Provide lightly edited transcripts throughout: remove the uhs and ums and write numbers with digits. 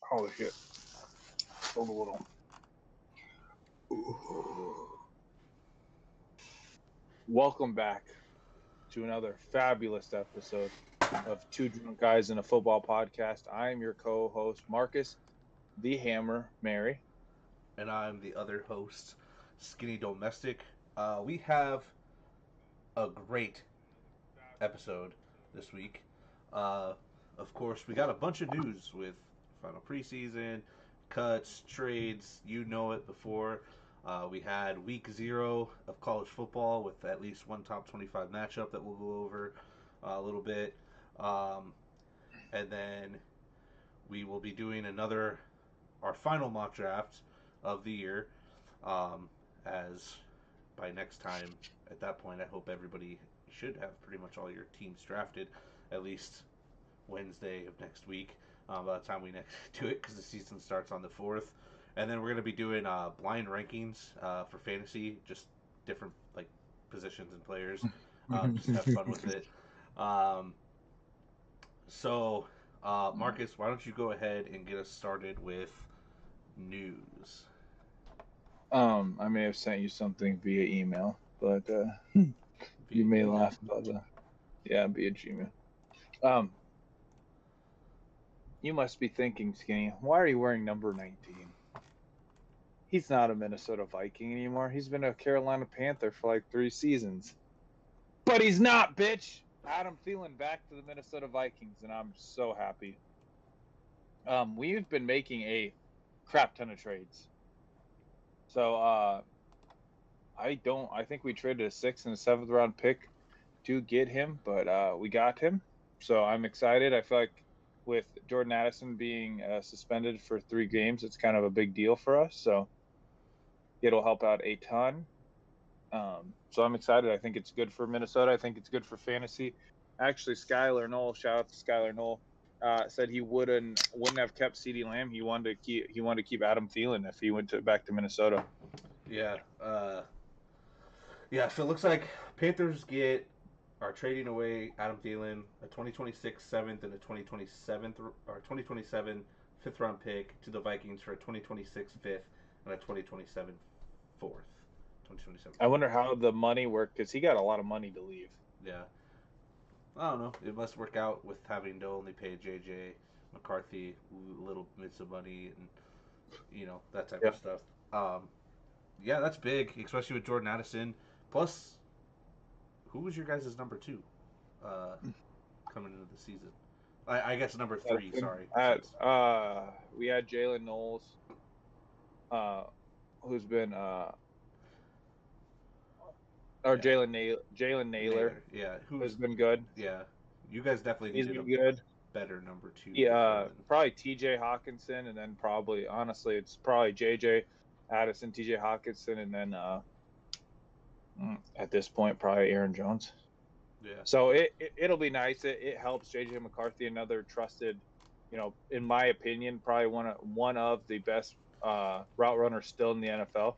Holy shit. Hold a little. Ooh. Welcome back to another fabulous episode of Two Drunk Guys in a Football Podcast. I am your co-host, Marcus the Hammer Mary. And I'm the other host, Skinny Domestic. We have a great episode this week. Uh, of course, we got a bunch of news with final preseason, cuts, trades. You know it before. We had week 0 of college football with at least one top 25 matchup that we'll go over a little bit. Um, and then we will be doing our final mock draft of the year. Um, as by next time, at that point, I hope everybody should have pretty much all your teams drafted, at least Wednesday of next week. By the time we next do it, because the season starts on the 4th, and then we're going to be doing blind rankings for fantasy, just different like positions and players. Just have fun with it. Um, so, Marcus, why don't you go ahead and get us started with news? I may have sent you something via email, but you Via may email. laugh about that. Yeah, via Gmail. You must be thinking, Skinny, why are you wearing number 19? He's not a Minnesota Viking anymore. He's been a Carolina Panther for like 3 seasons. But he's not, bitch. Adam Thielen back to the Minnesota Vikings, and I'm so happy. We've been making a crap ton of trades. So I think we traded a 6th and a 7th round pick to get him, but we got him. So I'm excited. I feel like with Jordan Addison being suspended for 3 games, it's kind of a big deal for us. So it'll help out a ton. So I'm excited. I think it's good for Minnesota. I think it's good for fantasy. Actually, Skylar Knoll, shout out to Skylar Knoll, said he wouldn't have kept CeeDee Lamb. He wanted to keep Adam Thielen if he went back to Minnesota. Yeah. Yeah. So it looks like Panthers are trading away Adam Thielen, a 2026 seventh and a 2027 or 2027 fifth round pick to the Vikings for a 2026 fifth and a 2027 fourth. 2027 I fourth. wonder how the money worked because he got a lot of money to leave. Yeah. I don't know. It must work out with having to only pay JJ McCarthy little bits of money and that type of Yeah, stuff. Um, yeah, that's big, especially with Jordan Addison. Plus, who was your guys' number 2 uh, coming into the season? I guess number 3. Sorry, since we had Jalen Knowles, uh, who's been or yeah, Jalen Naylor Naylor. Yeah, has been good. yeah. You guys definitely He's needed been a good. better number 2 to fill Yeah, in. probably T.J. Hawkinson, and then probably honestly, it's probably J.J. Addison, T.J. Hawkinson, and then at this point, probably Aaron Jones. Yeah, So it'll be nice. It helps J.J. McCarthy, another trusted, in my opinion, probably one of the best route runners still in the NFL.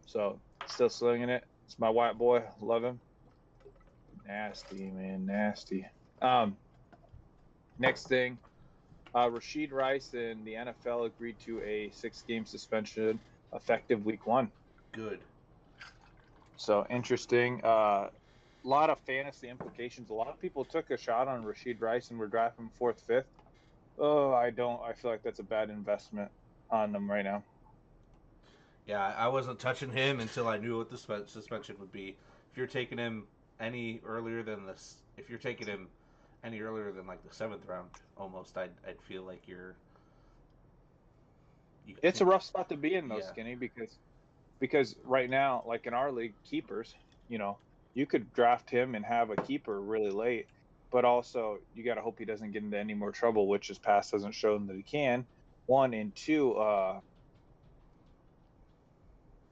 So still slinging it. It's my white boy. Love him. Nasty, man, nasty. Um, Next thing, Rashid Rice and the NFL agreed to a 6-game suspension effective week 1. good. So interesting. A lot of fantasy implications. A lot of people took a shot on Rashid Rice and were drafting 4th, 5th. Oh, I don't. I feel like that's a bad investment on them right now. Yeah, I wasn't touching him until I knew what the suspension would be. If you're taking him any earlier than this, if you're taking him any earlier than like the 7th round, almost, I'd feel like you It's a can't. rough spot to be in though, Yeah, Skinny, because right now, like in our league, keepers, you know, you could draft him and have a keeper really late, but also you got to hope he doesn't get into any more trouble, which his past hasn't shown that he can. One and two,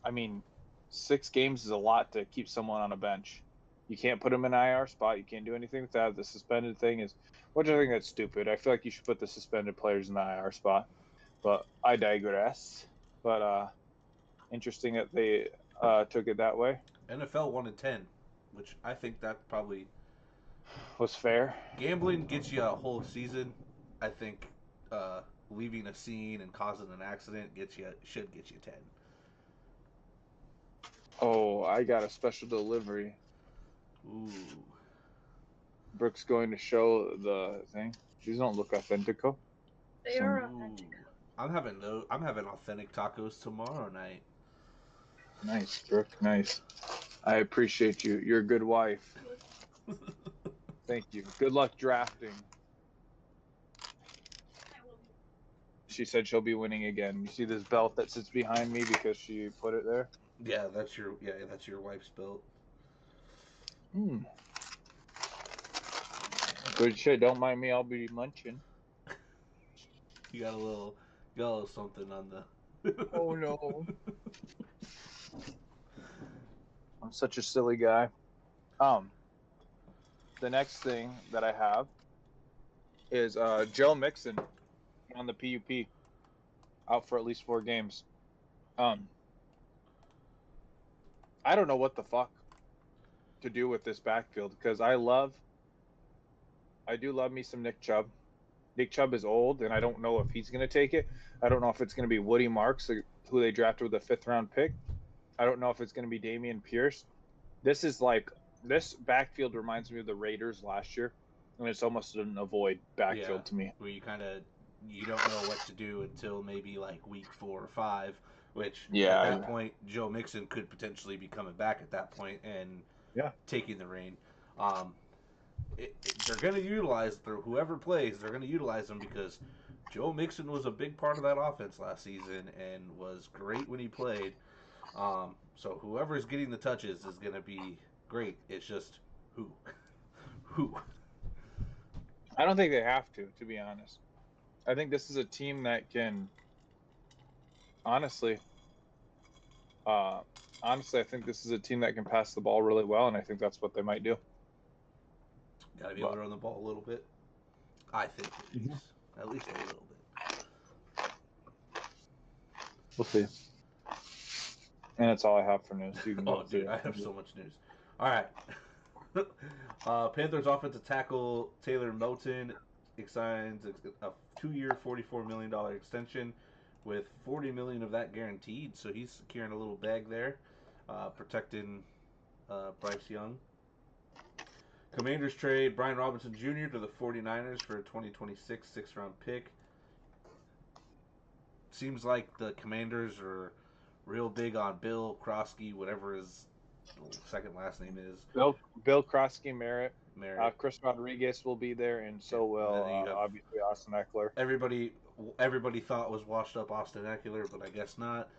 I mean, 6 games is a lot to keep someone on a bench. You can't put him in IR spot. You can't do anything with that. The suspended thing is, which I think that's stupid. I feel like you should put the suspended players in the IR spot, but I digress. But interesting that they took it that way. NFL 1 in 10, which I think that probably Was fair. gambling gets you a whole season. I think leaving a scene and causing an accident should get you 10. Oh, I got a special delivery. Ooh. Brooke's going to show the thing. These don't look authentico. They are authentic. I'm having authentic tacos tomorrow night. Nice, Brooke. Nice. I appreciate you. You're a good wife. Thank you. Good luck drafting. She said she'll be winning again. You see this belt that sits behind me because she put it there? Yeah, that's your wife's belt. Good shit. Don't mind me. I'll be munching. You got a little something on the. Oh no. I'm such a silly guy. The next thing that I have is Joe Mixon on the PUP, out for at least 4 games. I don't know what the fuck to do with this backfield because I do love me some Nick Chubb. Nick Chubb is old, and I don't know if he's going to take it. I don't know if it's going to be Woody Marks, who they drafted with a 5th-round pick. I don't know if it's going to be Dameon Pierce. This backfield reminds me of the Raiders last year, and it's almost an avoid backfield to me. Where you don't know what to do until maybe like week 4 or 5, which at that point Joe Mixon could potentially be coming back at that point and taking the reign. They're going to utilize whoever plays. They're going to utilize them because Joe Mixon was a big part of that offense last season and was great when he played. So whoever's getting the touches is going to be great. It's just who. I don't think they have to be honest. I think this is a team that can, honestly, I think this is a team that can pass the ball really well, and I think that's what they might do. Got to be able to run the ball a little bit. I think at least a little bit. We'll see. And that's all I have for news. You can dude, I have so much news. All right. Panthers offensive tackle Taylor Moton signs a 2-year, $44 million extension with $40 million of that guaranteed. So he's securing a little bag there, protecting Bryce Young. Commanders trade Brian Robinson Jr. to the 49ers for a 2026 6th-round pick. Seems like the Commanders are real big on Bill Krosky, whatever his second last name is. Bill Krosky Merritt. Chris Rodriguez will be there, and so will obviously Austin Eckler. Everybody thought was washed up Austin Eckler, but I guess not.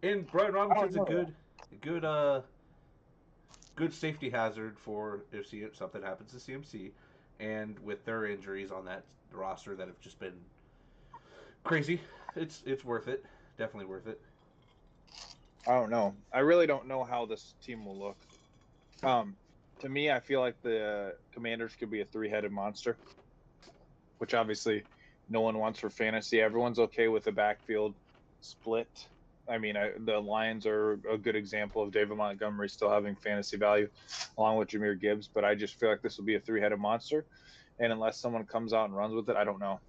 And Brian Robinson's a good safety hazard for if something happens to CMC, and with their injuries on that roster that have just been crazy, it's worth it. Definitely worth it. I don't know. I really don't know how this team will look. To me, I feel like the Commanders could be a 3-headed monster, which obviously no one wants for fantasy. Everyone's okay with the backfield split. I mean, the Lions are a good example of David Montgomery still having fantasy value, along with Jahmyr Gibbs. But I just feel like this will be a 3-headed monster, and unless someone comes out and runs with it, I don't know.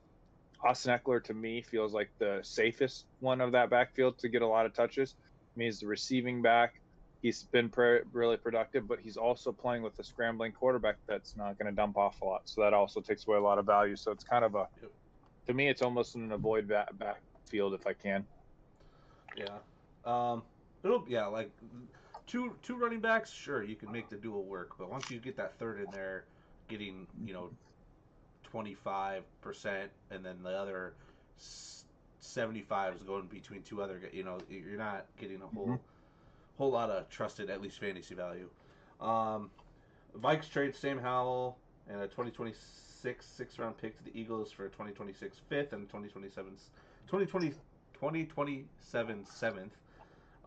Austin Eckler, to me, feels like the safest one of that backfield to get a lot of touches. I mean, he's the receiving back. He's been really productive, but he's also playing with a scrambling quarterback that's not going to dump off a lot. So that also takes away a lot of value. So it's kind of to me, it's almost an avoid backfield if I can. Yeah. Like two running backs, sure, you can make the dual work, but once you get that third in there, getting 25%, and then the other 75 is going between two other guys, you're not getting a whole lot of trusted, at least fantasy value. Vikes trade Sam Howell and a 2026 6th-round pick to the Eagles for a 2026 5th and 2027 7th.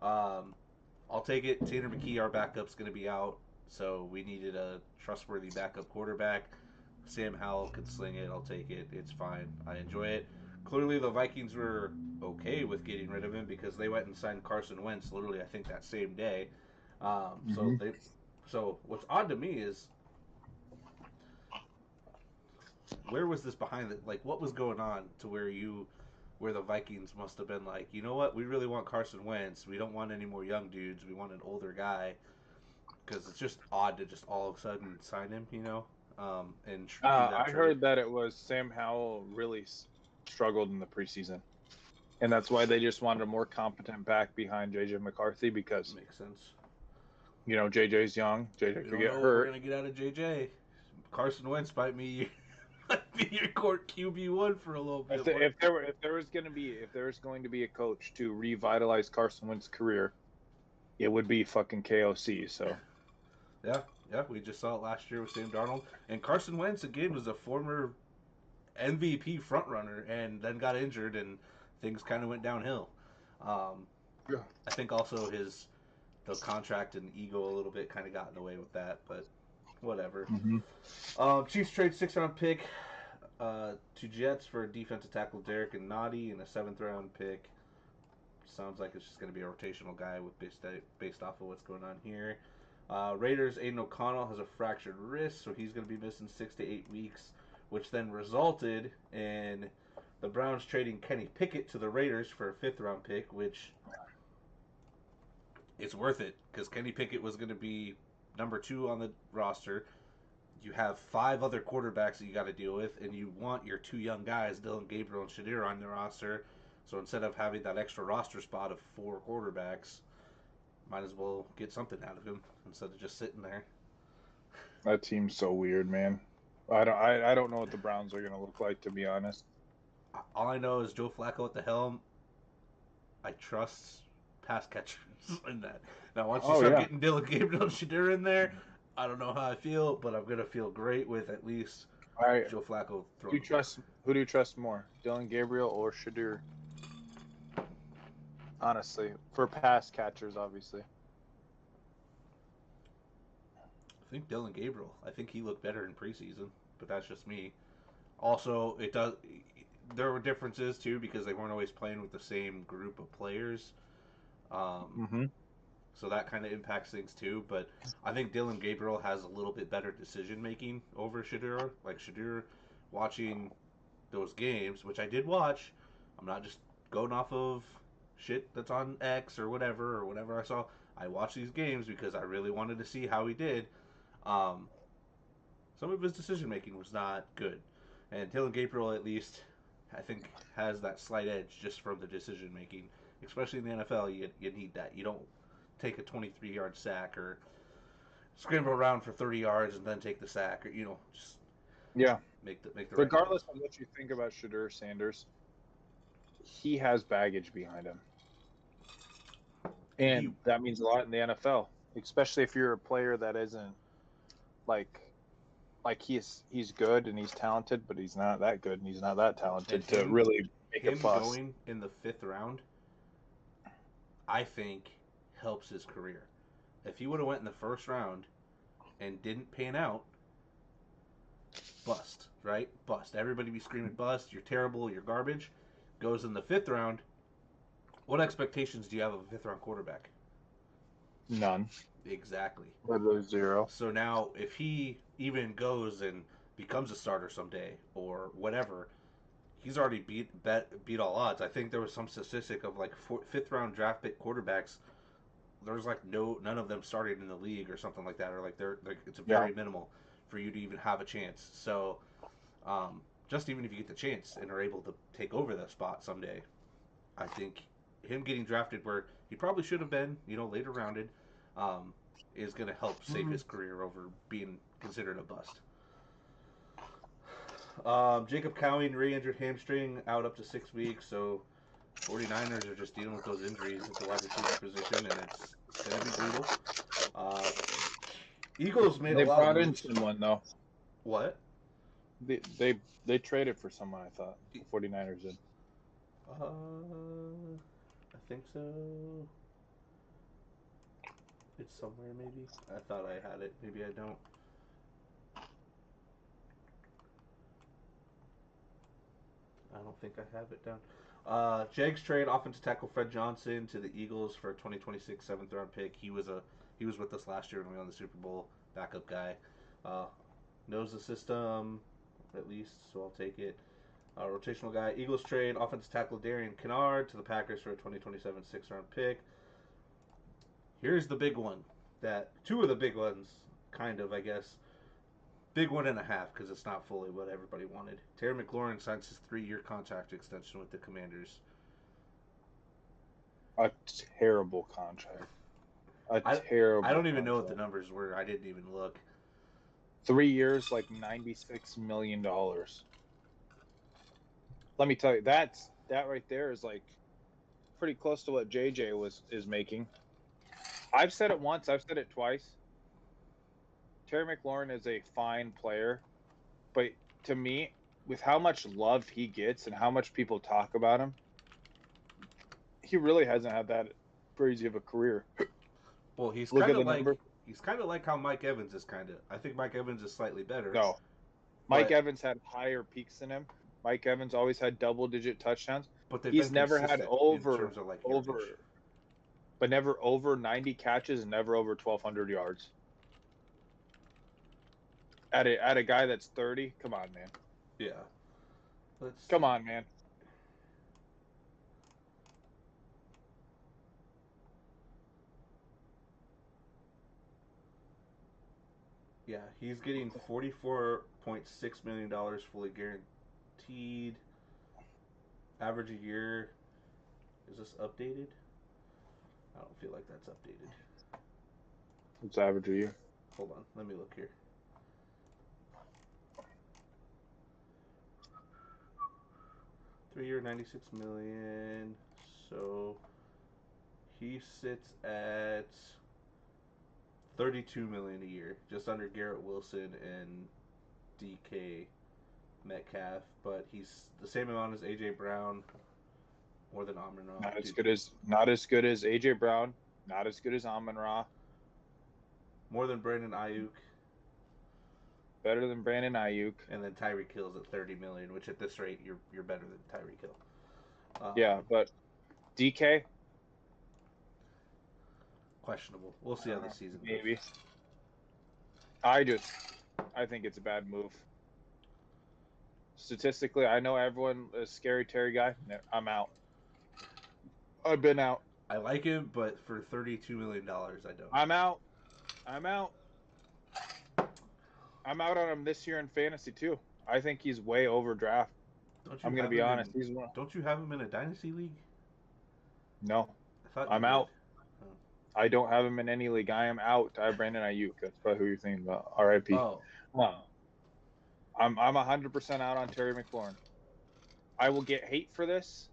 I'll take it. Tanner McKee, our backup's going to be out, so we needed a trustworthy backup quarterback. Sam Howell could sling it. I'll take it. It's fine. I enjoy it. Clearly, the Vikings were okay with getting rid of him because they went and signed Carson Wentz literally, I think, that same day. So what's odd to me is where was this behind it? Like, what was going on to where the Vikings must have been like, you know what? We really want Carson Wentz. We don't want any more young dudes. We want an older guy because it's just odd to just all of a sudden sign him, and do that I trade. heard that it was Sam Howell really struggled in the preseason, and that's why they just wanted a more competent back behind JJ McCarthy because Makes sense. JJ's young. JJ We could don't get know what we're hurt. gonna get out of JJ. Carson Wentz might be your court QB1 for a little bit. If there was going to be a coach to revitalize Carson Wentz's career, it would be fucking KOC. So Yeah, we just saw it last year with Sam Darnold. And Carson Wentz, again, was a former MVP frontrunner and then got injured and things kind of went downhill. Yeah. I think also the contract and ego a little bit kind of got in the way with that, but whatever. Chiefs trade 6th-round pick to Jets for defensive tackle Derek and Noddy and a 7th-round pick. Sounds like it's just going to be a rotational guy with based off of what's going on here. Raiders, Aiden O'Connell has a fractured wrist, so he's going to be missing 6 to 8 weeks, which then resulted in the Browns trading Kenny Pickett to the Raiders for a 5th-round pick, which it's worth it because Kenny Pickett was going to be number 2 on the roster. You have 5 other quarterbacks that you got to deal with, and you want your 2 young guys, Dylan Gabriel and Shadir, on the roster. So instead of having that extra roster spot of 4 quarterbacks, might as well get something out of him instead of just sitting there. That team's so weird, man. I don't know what the Browns are gonna look like, to be honest. All I know is Joe Flacco at the helm. I trust pass catchers in that. Now once you start getting Dylan Gabriel and Shadir in there, I don't know how I feel, but I'm gonna feel great with at least Joe Flacco throwing. Who do you trust more, Dylan Gabriel or Shadir? Honestly, for pass catchers, obviously. I think Dylan Gabriel. I think he looked better in preseason, but that's just me. Also, there were differences too because they weren't always playing with the same group of players. So that kind of impacts things too. But I think Dylan Gabriel has a little bit better decision making over Shadir. Like Shadir, watching those games, which I did watch. I'm not just going off of shit that's on X or whatever I saw. I watched these games because I really wanted to see how he did. Some of his decision making was not good, and Dylan Gabriel at least I think has that slight edge just from the decision making, especially in the NFL. You need that. You don't take a 23-yard sack or scramble around for 30 yards and then take the sack, or just make the regardless of what you think about Shadir Sanders, he has baggage behind him. And that means a lot in the NFL, especially if you're a player that isn't like he's good and he's talented, but he's not that good and he's not that talented to really make a fuss. Going in the 5th round, I think, helps his career. If he would have went in the 1st round and didn't pan out, bust, right? Bust. Everybody be screaming bust. You're terrible. You're garbage. Goes in the 5th round. What expectations do you have of a 5th-round quarterback? None. Exactly. Literally 0. So now, if he even goes and becomes a starter someday or whatever, he's already beat all odds. I think there was some statistic of like 5th-round draft pick quarterbacks. There's like none of them started in the league or something like that, or like they're it's very minimal for you to even have a chance. So, just even if you get the chance and are able to take over that spot someday, I think him getting drafted where he probably should have been, later rounded, is going to help save his career over being considered a bust. Jacob Cowing re-injured hamstring, out up to 6 weeks, so 49ers are just dealing with those injuries at the wide receiver position, and it's going to be brutal. Eagles made a lot of moves. They brought in someone, though. What? They traded for someone, I thought. The 49ers did. I think so. It's somewhere, maybe. I thought I had it. Maybe I don't. I don't think I have it down. Jags trade offensive tackle Fred Johnson to the Eagles for a 2026 7th-round pick. He was with us last year when we won the Super Bowl. Backup guy. Knows the system. at least, so I'll take it. Rotational guy, Eagles trade offensive tackle Darian Kennard to the Packers for a 2027 sixth-round pick. Here's the big one. Two of the big ones, kind of, I guess. Big 1.5 because it's not fully what everybody wanted. Terry McLaurin signs his 3-year contract extension with the Commanders. A terrible contract. Terrible. I don't even know what the numbers were. I didn't even look. 3 years, like $96 million. Let me tell you, that right there is like pretty close to what JJ is making. I've said it once, I've said it twice. Terry McLaurin is a fine player, but to me, with how much love he gets and how much people talk about him, he really hasn't had that crazy of a career. Well, he's kind of like how Mike Evans is kind of. I think Mike Evans is slightly better. No, Mike Evans had higher peaks than him. Mike Evans always had double-digit touchdowns, but he's never had over, yardage. But never over 90 catches and never over 1,200 yards. At a guy that's 30, come on, man. Yeah. Come on, man. Yeah, he's getting $44.6 million fully guaranteed. Average a year. Is this updated? I don't feel like that's updated. It's average a year. Hold on, let me look here. Three-year, $96 million. So he sits at $32 million a year, just under Garrett Wilson and DK Metcalf, but he's the same amount as AJ Brown, more than Amon-Ra. Not as good as AJ Brown, not as good as Amon-Ra. More than Brandon Ayuk. Better than Brandon Ayuk. And then Tyreek Hill's at $30 million, which at this rate you're better than Tyreek Hill. Yeah, but DK, questionable. We'll see how the season goes. Maybe. I think it's a bad move. Statistically, I know everyone is a scary Terry guy. I'm out. I've been out. I like him, but for $32 million, I don't. I'm out. I'm out on him this year in fantasy too. I think he's way overdraft. I'm going to be honest. Don't you have him in a dynasty league? No. I'm out. Oh. I don't have him in any league. I am out. I have Brandon Ayuk. That's probably who you're thinking about. R.I.P. Oh. Wow. I'm 100% out on Terry McLaurin. I will get hate for this.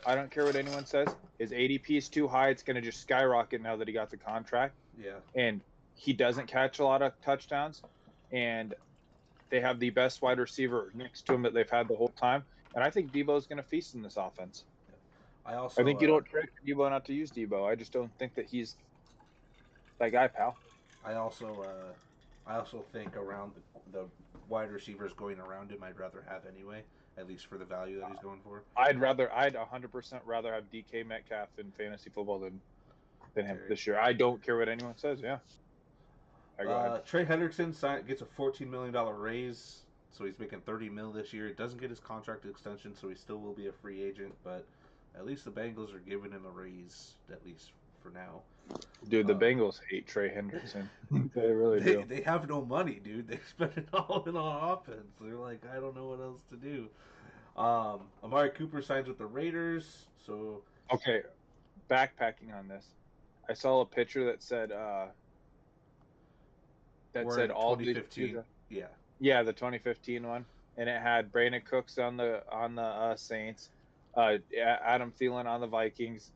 I don't care what anyone says. His ADP is too high. It's going to just skyrocket now that he got the contract. Yeah. And he doesn't catch a lot of touchdowns. And they have the best wide receiver next to him that they've had the whole time. And I think Debo's going to feast in this offense. I think you don't trade Debo not to use Debo. I just don't think that he's that guy, pal. I also think around the wide receivers going around him, I'd rather have anyway, at least for the value that he's going for. I'd 100% rather have DK Metcalf in fantasy football than him this year. I don't care what anyone says. Yeah. Trey Hendrickson gets a $14 million raise, so he's making $30 million this year. It doesn't get his contract extension, so he still will be a free agent, but at least the Bengals are giving him a raise, at least for now. Dude, the Bengals hate Trey Hendrickson. They really do. They have no money, dude. They spend it all in on offense. They're like, I don't know what else to do. Amari Cooper signs with the Raiders, so... Okay, backpacking on this. I saw a picture that said... all 2015. Yeah. Yeah, the 2015 one, and it had Brandon Cooks on the Saints, Adam Thielen on the Vikings,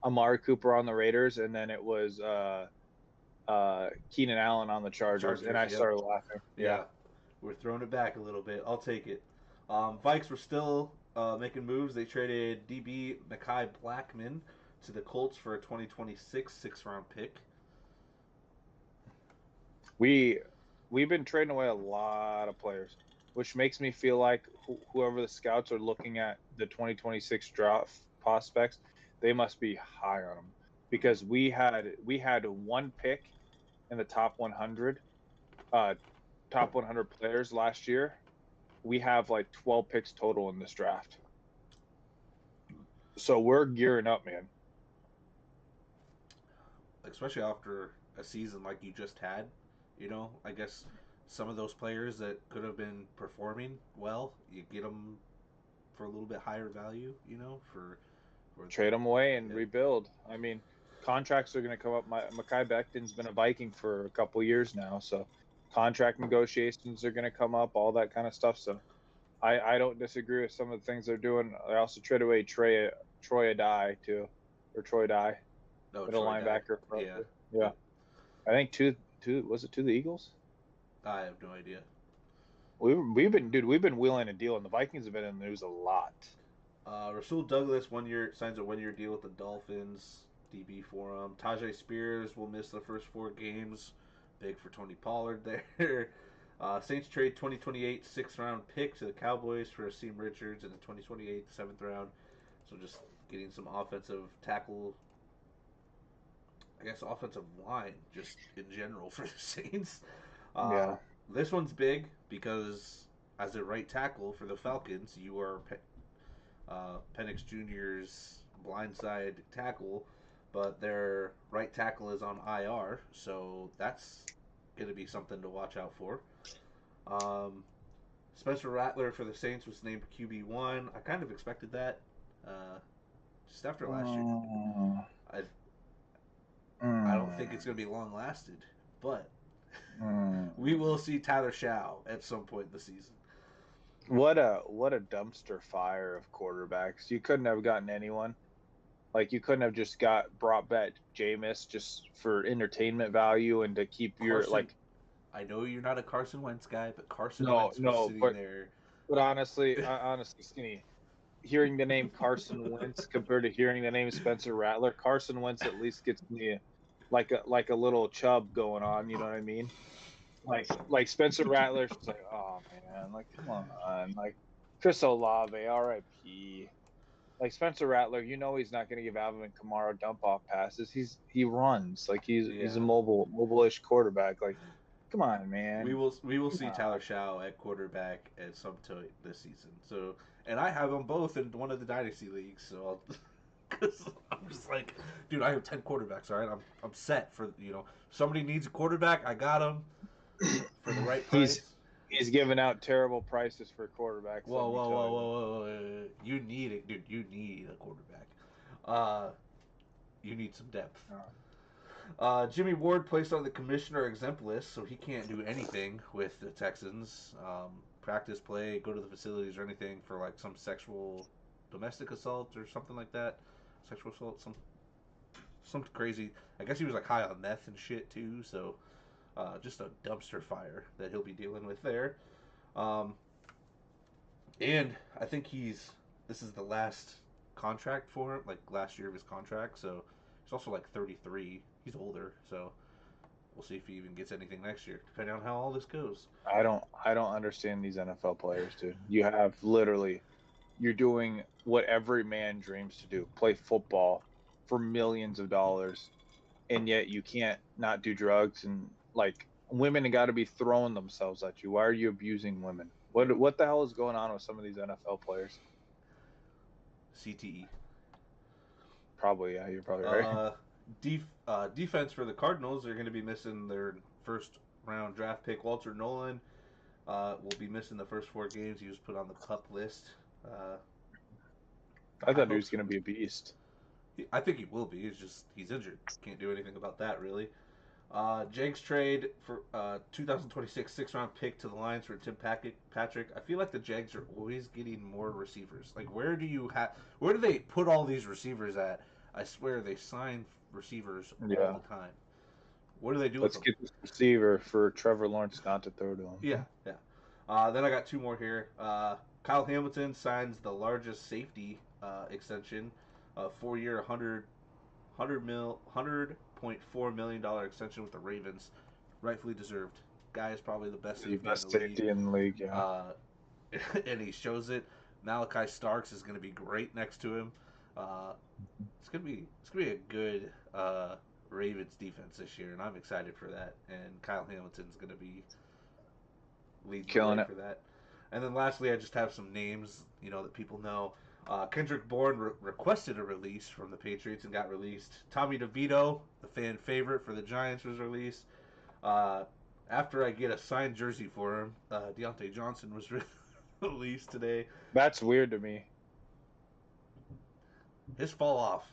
Amari Cooper on the Raiders, and then it was Keenan Allen on the Chargers, and I started laughing. Yeah, we're throwing it back a little bit. I'll take it. Vikes were still making moves. They traded DB Mekhi Blackman to the Colts for a 2026 sixth-round pick. We've been trading away a lot of players, which makes me feel like whoever the scouts are looking at the 2026 draft prospects, they must be high on them, because we had one pick in the top 100 players last year, we have like 12 picks total in this draft. So we're gearing up, man. Especially after a season like you just had, I guess some of those players that could have been performing well, you get them for a little bit higher value, for Trade them away and yeah. rebuild. I mean, contracts are going to come up. Mekhi Becton's been a Viking for a couple years now, so contract negotiations are going to come up, all that kind of stuff. So I don't disagree with some of the things they're doing. I also traded away Troy Adai too, or Troy Dye, No, middle Troy Dye. linebacker. Yeah. Yeah. I think to was it to the Eagles? I have no idea. We've been wheeling a deal, and the Vikings have been in the news a lot. Rasul Douglas signs a 1-year deal with the Dolphins. DB for him. Tajay Spears will miss the first 4 games. Big for Tony Pollard there. Saints trade 2028 6th-round pick to the Cowboys for Asim Richards in the 2028 7th round. So just getting some offensive tackle, I guess offensive line just in general for the Saints. Yeah. This one's big because as a right tackle for the Falcons, you are Penix Jr.'s blindside tackle, but their right tackle is on IR, so that's going to be something to watch out for. Spencer Rattler for the Saints was named QB1. I kind of expected that just after last year. I don't think it's going to be long lasted, but we will see Tyler Shaw at some point in the season. What a dumpster fire of quarterbacks. You couldn't have gotten anyone. Like, you couldn't have just brought back Jameis just for entertainment value and to keep your I know you're not a Carson Wentz guy, but Carson Wentz was sitting there. But honestly, Skinny, hearing the name Carson Wentz compared to hearing the name Spencer Rattler, Carson Wentz at least gets me like a little chub going on. You know what I mean? Like Spencer Rattler's just like, oh man, like come on, like Chris Olave, R.I.P. Like Spencer Rattler, he's not going to give Alvin Kamara dump off passes. He runs like he's a mobile-ish quarterback. Like, come on, man. We will see Tyler Shaw at quarterback at some point this season. So, and I have them both in one of the dynasty leagues. So, because I'm just like, dude, I have 10 quarterbacks. All right, I'm set for somebody needs a quarterback. I got him for the right price. He's giving out terrible prices for quarterbacks. Whoa. You need it, dude. You need a quarterback. You need some depth. Jimmy Ward placed on the commissioner exempt list, so he can't do anything with the Texans. Practice, play, go to the facilities or anything for like some domestic assault or something like that. Sexual assault, something crazy. I guess he was like high on meth and shit too, so just a dumpster fire that he'll be dealing with there. And I think this is the last contract for him, like last year of his contract, so he's also like 33. He's older, so we'll see if he even gets anything next year, depending on how all this goes. I don't understand these NFL players, dude. You're doing what every man dreams to do: play football for millions of dollars, and yet you can't not do drugs, and like women have got to be throwing themselves at you. Why are you abusing women? What the hell is going on with some of these NFL players? CTE. Probably, yeah. You're probably right. Defense for the Cardinals, they're going to be missing their first round draft pick. Walter Nolan will be missing the first 4 games. He was put on the PUP list. I thought he was going to be a beast. I think he will be. He's injured. Can't do anything about that, really. Jags trade for 2026 6th-round pick to the Lions for Tim Patrick. I feel like the Jags are always getting more receivers. Like, where do they put all these receivers at? I swear they sign receivers all the time. What do they do with them? Let's get this receiver for Trevor Lawrence not to throw to him. Yeah. Then I got 2 more here. Kyle Hamilton signs the largest safety extension, 4-year, $100.4 million extension with the Ravens. Rightfully deserved. Guy is probably the best safety in the league. Yeah. And he shows it. Malachi Starks is going to be great next to him. It's gonna be a good Ravens defense this year, and I'm excited for that. And Kyle Hamilton's gonna be leading the way for that. And then lastly, I just have some names, that people know. Kendrick Bourne requested a release from the Patriots and got released. Tommy DeVito, the fan favorite for the Giants, was released. After I get a signed jersey for him, Deontay Johnson was released today. That's weird to me. His fall off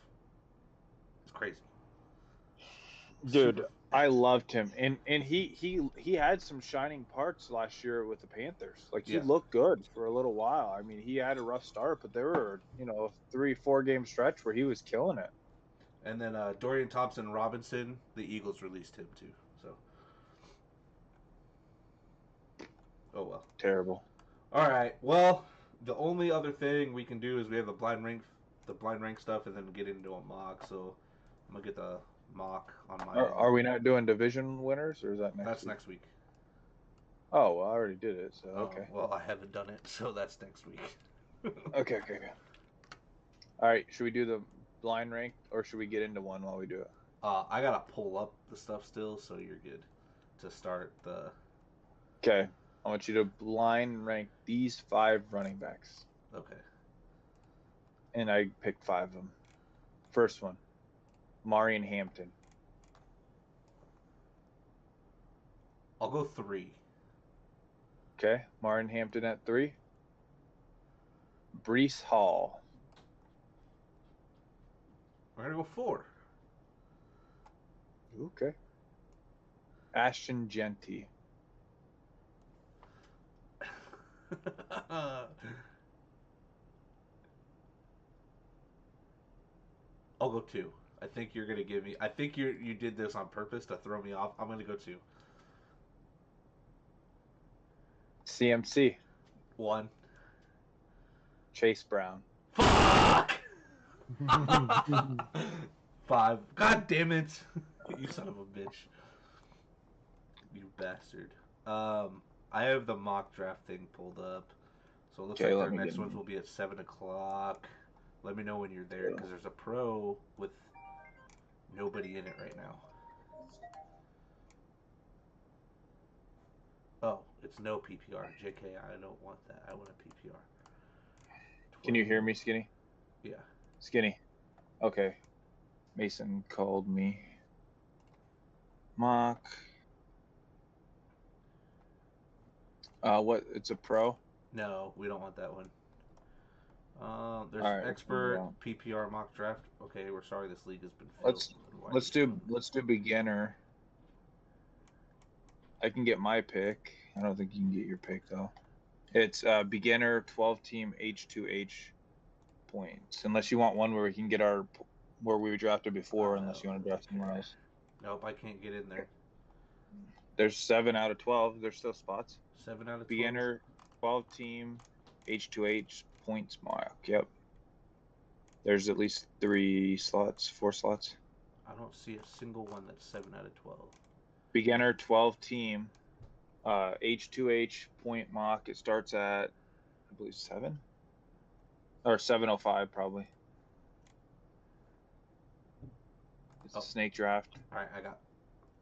is crazy. Dude, Super. I loved him, and he had some shining parts last year with the Panthers. Like he Yeah. looked good for a little while. I mean, he had a rough start, but there were a 3-4 game stretch where he was killing it. And then Dorian Thompson-Robinson, the Eagles released him too. So, oh well. Terrible. All right. Well, the only other thing we can do is we have the blind rank stuff, and then get into a mock. So I'm gonna get the mock on my. Are we not doing division winners, or is that next That's week? next week. Oh, well, I already did it, so Oh, okay. well, I haven't done it, so that's next week. Okay. All right, should we do the blind rank, or should we get into one while we do it? I gotta pull up the stuff still, so you're good to start the. Okay, I want you to blind rank these 5 running backs, Okay. and I picked 5 of them. First one, Marion Hampton. I'll go 3. Okay, Marion Hampton at 3. Breece Hall. We're gonna go 4. Okay. Ashton Genty. I'll go 2. I think you're gonna give me. I think you did this on purpose to throw me off. I'm gonna go 2. CMC. 1. Chase Brown. Fuck. 5. God damn it! You son of a bitch. You bastard. I have the mock draft thing pulled up, so it looks Okay, like let our me next get ones will be at 7 o'clock. Let me know when you're there, because there's a pro with nobody in it right now. Oh, it's no PPR. JK, I don't want that. I want a PPR. Can you hear me, Skinny? Yeah. Skinny. Okay. Mason called me. Mock. What? It's a pro? No, we don't want that one. There's All right, expert PPR mock draft. Okay, we're sorry this league has been filled. Let's do beginner. I can get my pick. I don't think you can get your pick though. It's beginner 12-team H2H points. Unless you want one where we can get where we drafted before, unless you want to draft somewhere else. Nope, I can't get in there. There's 7 out of 12. There's still spots. 7 out of 12. Beginner 12-team H2H points mock. Yep. There's at least 4 slots. I don't see a single one that's 7 out of 12. Beginner 12-team H2H point mock. It starts at, I believe, 7 or 7:05 probably. It's a snake draft. All right, I got.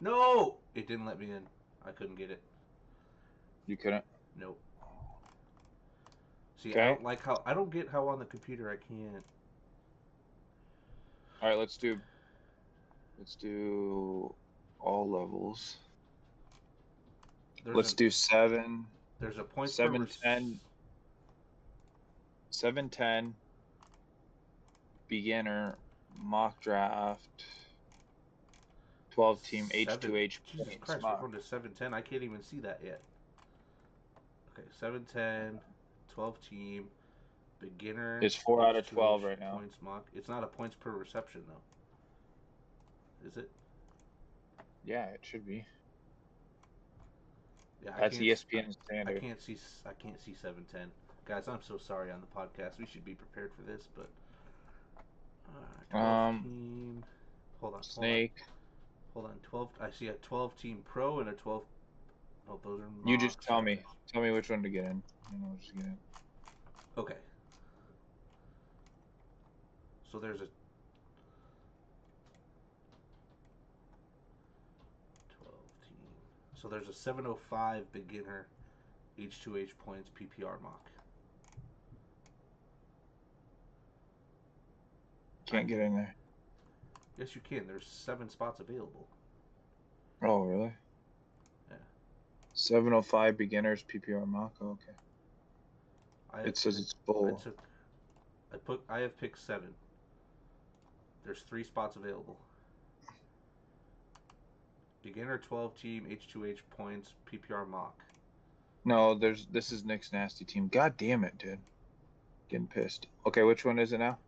No, it didn't let me in. I couldn't get it. You couldn't. Nope. See, okay. I don't get how on the computer I can't. All right, let's do all levels. Let's do 7. There's a point 7-10. 7-10. Beginner mock draft. 12-team H2H. Jesus Christ, we're going to 7-10. I can't even see that yet. Okay, 7-10, 12-team, beginner. It's 4 out of 12 right now. Points mock. It's not a points per reception though. Is it? Yeah, it should be. Yeah, that's ESPN standard. I can't see 7-10. Guys, I'm so sorry on the podcast. We should be prepared for this, but 12-team. Hold on. Snake. Hold on. 12. I see a 12-team pro and a 12. Oh, those are. You just tell me. Tell me which one to get in. I'll just get in. Okay. So there's a 12-team. So there's a 705 beginner H2H points PPR mock. Can't get in there. Yes, you can. There's 7 spots available. Oh, really? Yeah. 705 beginners PPR mock. Oh, okay. It says it's full. I have picked 7. There's 3 spots available. Beginner 12 team H2H points PPR mock. No, this is Nick's nasty team. God damn it, dude. Getting pissed. Okay, which one is it now?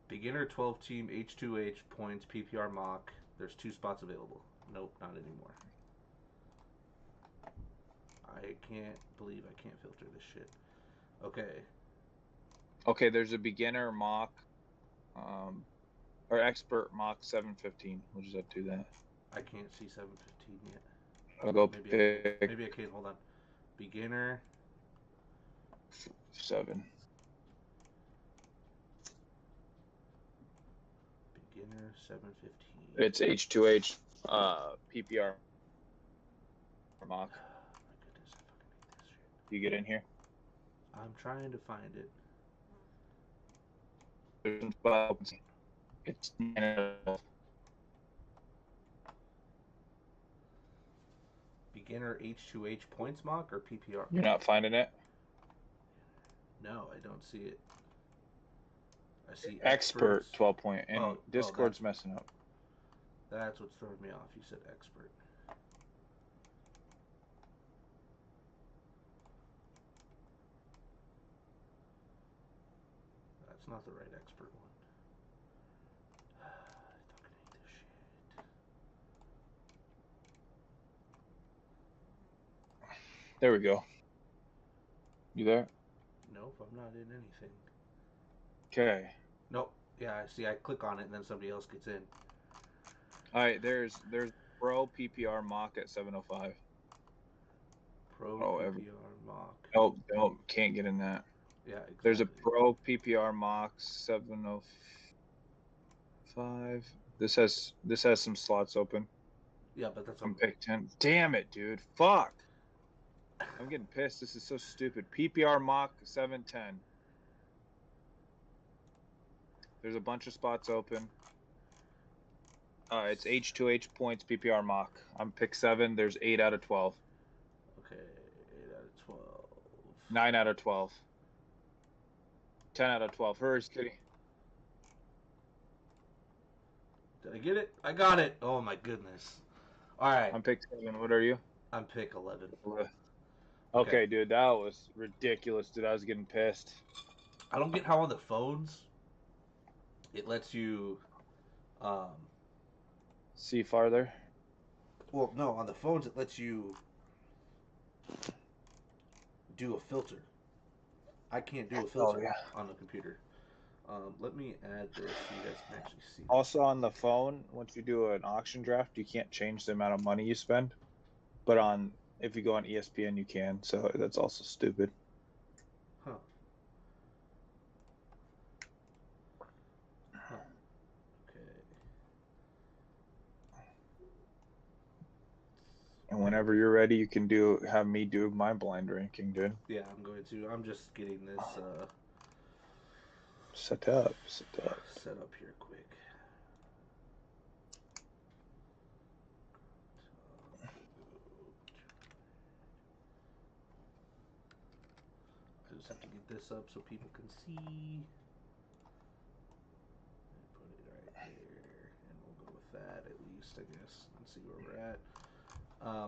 Beginner 12 team H2H points PPR mock. There's 2 spots available. Nope, not anymore. I can't believe I can't filter this shit. Okay. Okay, there's a beginner mock, or expert mock 715. We'll just have to do that. I can't see 715 yet. I'll go Maybe pick. Maybe I can't. Hold on. Beginner 7. Beginner 715. It's H2H PPR mock. My goodness, I fucking hate this shit. You get in here. I'm trying to find it. It's 9. Beginner H2H points mock or PPR? You're not finding it? No, I don't see it. I see Expert experts. 12 point, and Discord's messing up. That's what's throwing me off. You said expert. That's not the right expert one. I fucking hate this shit. There we go. You there? Nope, I'm not in anything. Okay. Nope. Yeah, I see. I click on it and then somebody else gets in. All right. There's Pro PPR mock at 705. Pro PPR mock. Nope. Can't get in that. Yeah, exactly. There's a Pro PPR mock 705. This has some slots open. Yeah, but that's I'm pick 10. Damn it, dude. Fuck. I'm getting pissed. This is so stupid. PPR mock 710. There's a bunch of spots open. It's H2H points PPR mock. I'm pick 7. There's 8 out of 12. Okay, 8 out of 12. 9 out of 12. 10 out of 12. Hurry, Skitty. Did I get it? I got it. Oh my goodness. All right. I'm pick 7. What are you? I'm pick 11. Okay, dude, that was ridiculous, dude. I was getting pissed. I don't get how on the phones it lets you see farther. Well, no, on the phones it lets you do a filter. I can't do a filter on the computer. Let me add this so you guys can actually see. Also on the phone, once you do an auction draft, you can't change the amount of money you spend. But if you go on ESPN, you can. So that's also stupid. Huh. Okay. And whenever you're ready, you can have me do my blind ranking, dude. Yeah, I'm going to. I'm just getting this set up here quick. I just have to get this up so people can see. Put it right there, and we'll go with that at least, I guess, and see where we're at.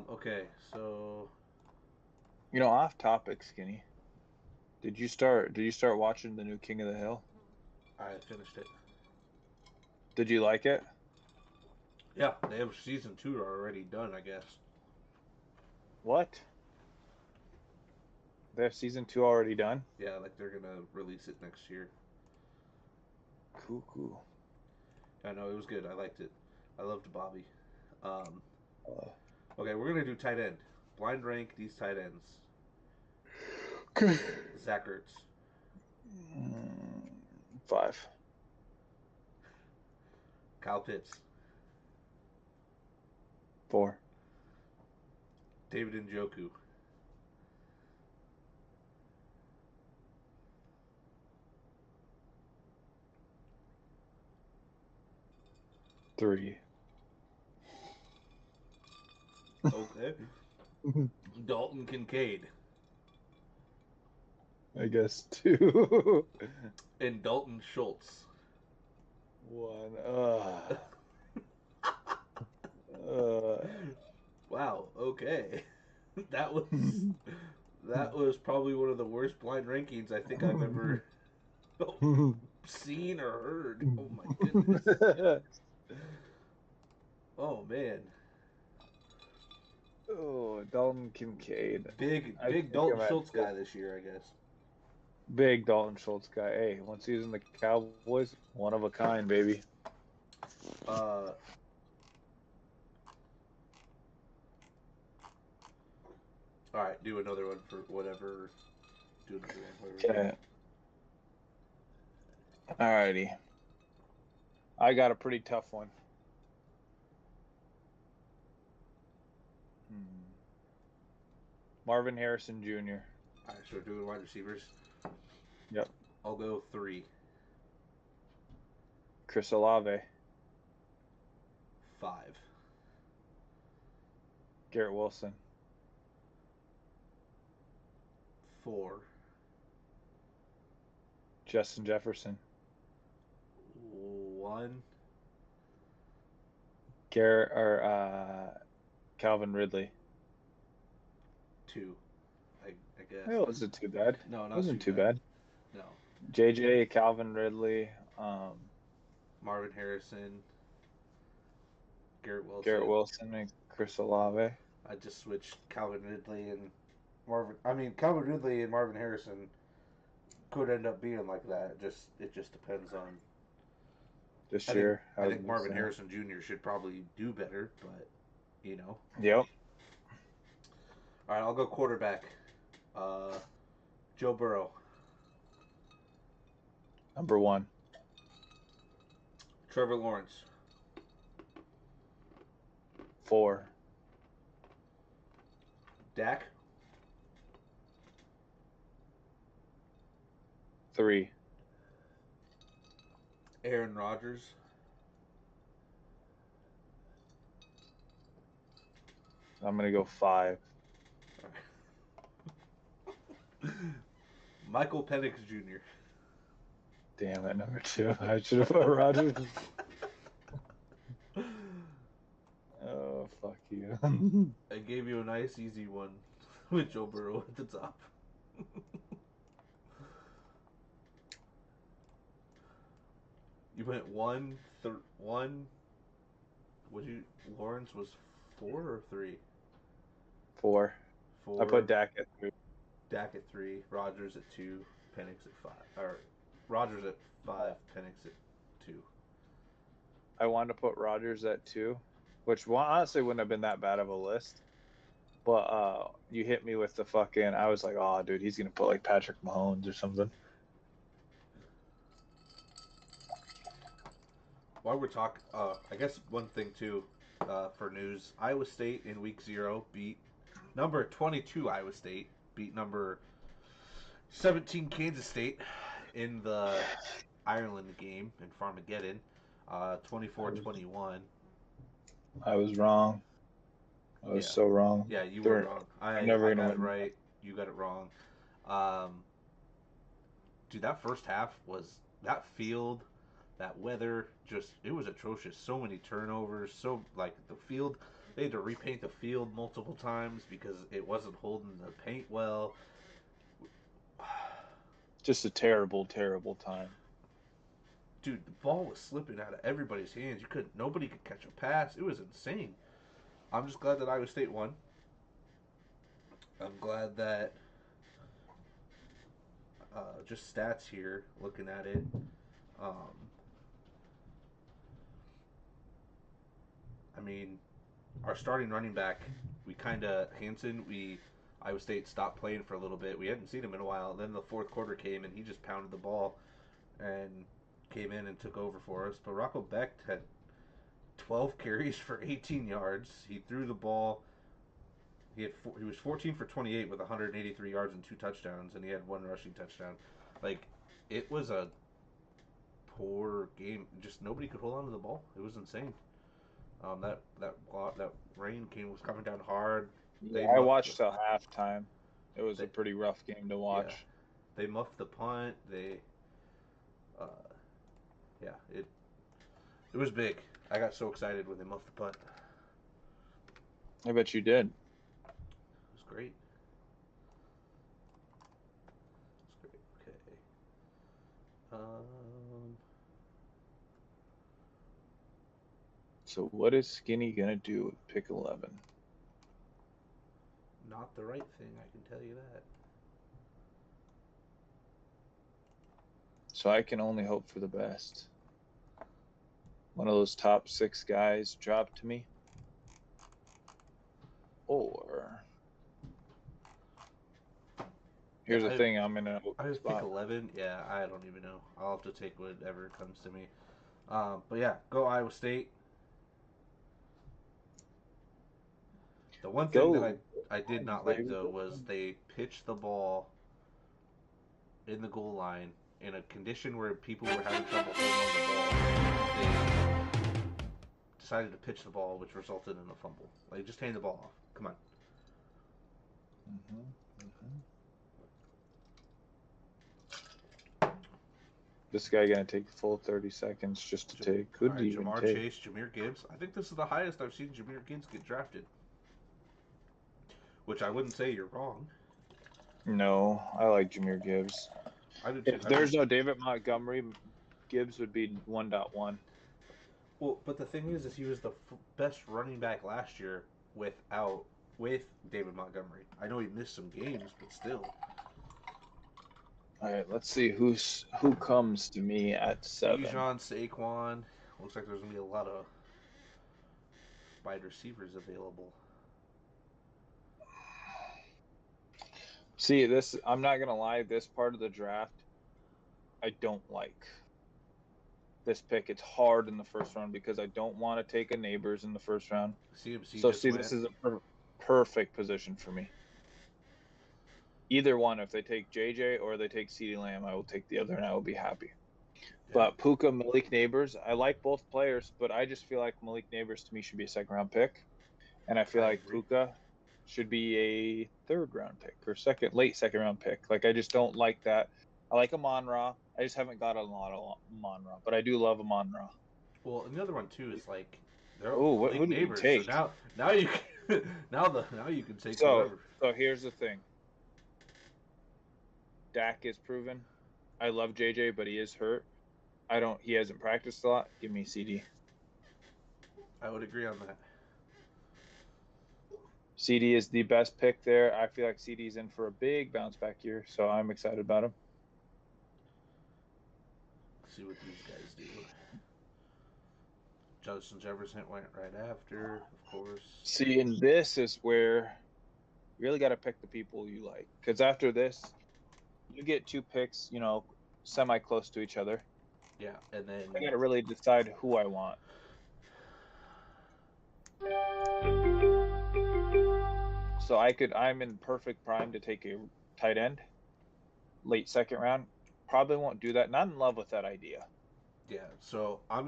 Okay, so. Off topic, Skinny. Did you start watching the new King of the Hill? I finished it. Did you like it? Yeah, they have season 2 already done, I guess. What? They have season 2 already done? Yeah, like they're gonna release it next year. Cool. I know, it was good. I liked it. I loved Bobby. Okay, we're gonna do tight end. Blind rank these tight ends. Okay. Zach Ertz. 5. Kyle Pitts. 4. David Njoku. 3. Okay. Dalton Kincaid. I guess 2. And Dalton Schultz. 1. Wow, okay. That was probably one of the worst blind rankings I think I've ever seen or heard. Oh my goodness. Oh man. Oh, Dalton Kincaid. Big I think Dalton I'm at Schultz 2. guy this year, I guess. Big Dalton Schultz guy. Hey, once he's in the Cowboys, one of a kind, baby. All right, do another one for whatever. Do another one. Okay. Alrighty. I got a pretty tough one. Marvin Harrison Jr. All right, so we're doing wide receivers. Yep. I'll go 3. Chris Olave. 5. Garrett Wilson. 4. Justin Jefferson. 1. Calvin Ridley. 2. I guess. It wasn't too bad. No, not wasn't too bad. No. JJ, Calvin Ridley, Marvin Harrison, Garrett Wilson, and Chris Olave. I just switched Calvin Ridley and Calvin Ridley and Marvin Harrison could end up being like that. It just depends on this year. I think Marvin Harrison Jr. should probably do better, but you know. Yep. All right, I'll go quarterback. Joe Burrow. Number 1. Trevor Lawrence. 4. Dak. 3. Aaron Rodgers. I'm gonna go 5. Michael Penix Jr. Damn it, number 2. I should have put Rodgers. Oh, fuck you. I gave you a nice, easy one with Joe Burrow at the top. You went 1. Lawrence was 4 or 3? 4. 4. I put Dak at 3. Dak at 3. Rodgers at 2. Penix at 5. Or Rodgers at 5. Penix at 2. I wanted to put Rodgers at 2, which honestly wouldn't have been that bad of a list. But you hit me with the fucking. I was like, oh, dude, he's gonna put like Patrick Mahomes or something. While we're talking, I guess one thing too, for news: Iowa State in Week 0 beat number 22 Iowa State beat number 17 Kansas State in the Ireland game in Farmageddon, 24-21. I was wrong. I was so wrong. Yeah, you were wrong. I got it right. You got it wrong. Dude, that first half was that field, that weather, it was atrocious. So many turnovers. So like the field, they had to repaint the field multiple times because it wasn't holding the paint well. Just a terrible, terrible time. Dude, the ball was slipping out of everybody's hands. Nobody could catch a pass. It was insane. I'm just glad that Iowa State won. I'm glad that just stats here, looking at it. Our starting running back, Iowa State stopped playing for a little bit. We hadn't seen him in a while. Then the fourth quarter came and he just pounded the ball and came in and took over for us. But Rocco Becht had 12 carries for 18 yards. He threw the ball. He was 14 for 28 with 183 yards and 2 touchdowns, and he had 1 rushing touchdown. Like, it was a poor game. Just nobody could hold on to the ball. It was insane. That rain was coming down hard. Yeah, They I muffed the watched till halftime. It was a they, pretty rough game to yeah, watch. they muffed the punt. Uh, yeah, it was big. I got so excited when they muffed the punt. I bet you did. It was great. It was great. Okay. So what is Skinny gonna do with pick 11? Not the right thing, I can tell you that. So I can only hope for the best. One of those top 6 guys drop to me. Or here's the thing, I'm in an I open have pick spot. 11. Yeah, I don't even know. I'll have to take whatever comes to me. But yeah, go Iowa State. The one thing that Go. I did not like Baby. though was they pitched the ball in the goal line in a condition where people were having trouble holding on the ball. They decided to pitch the ball, which resulted in a fumble. Like, just hand the ball off. Come on. This guy gonna take the full 30 seconds just to take. Could Alright, even Jamar take. Chase, Jahmyr Gibbs. I think this is the highest I've seen Jahmyr Gibbs get drafted. Which I wouldn't say you're wrong. No, I like Jahmyr Gibbs. I do too. If there's no David Montgomery, Gibbs would be 1.1. Well, but the thing is he was the best running back last year with David Montgomery. I know he missed some games, but still. All right, let's see who comes to me at 7. Bijan, Saquon. Looks like there's gonna be a lot of wide receivers available. See, this, I'm not gonna lie, this part of the draft I don't like. This pick, it's hard in the first round because I don't want to take a Neighbors in the first round. CMC So just see, went. this is a perfect position for me. Either one, if they take JJ or they take CeeDee Lamb, I will take the other and I will be happy. Yeah. But Puka, Malik Neighbors, I like both players, but I just feel like Malik Neighbors to me should be a 2nd-round pick, and I feel like Puka should be a 3rd-round pick or late 2nd-round pick. Like, I just don't like that. I like Amon-Ra. I just haven't got a lot of Amon-Ra, but I do love Amon-Ra. Well, and the other one too is like they're who do neighbors. You take? So now you can now you can take whoever. So here's the thing. Dak is proven. I love JJ, but he is hurt. He hasn't practiced a lot. Give me CD. I would agree on that. CD is the best pick there. I feel like CD's in for a big bounce back year, so I'm excited about him. Let's see what these guys do. Justin Jefferson went right after, of course. See, and this is where you really got to pick the people you like, because after this, you get 2 picks, semi close to each other. Yeah, and then I got to really decide who I want. So I'm in perfect prime to take a tight end, late 2nd round. Probably won't do that. Not in love with that idea. Yeah, so I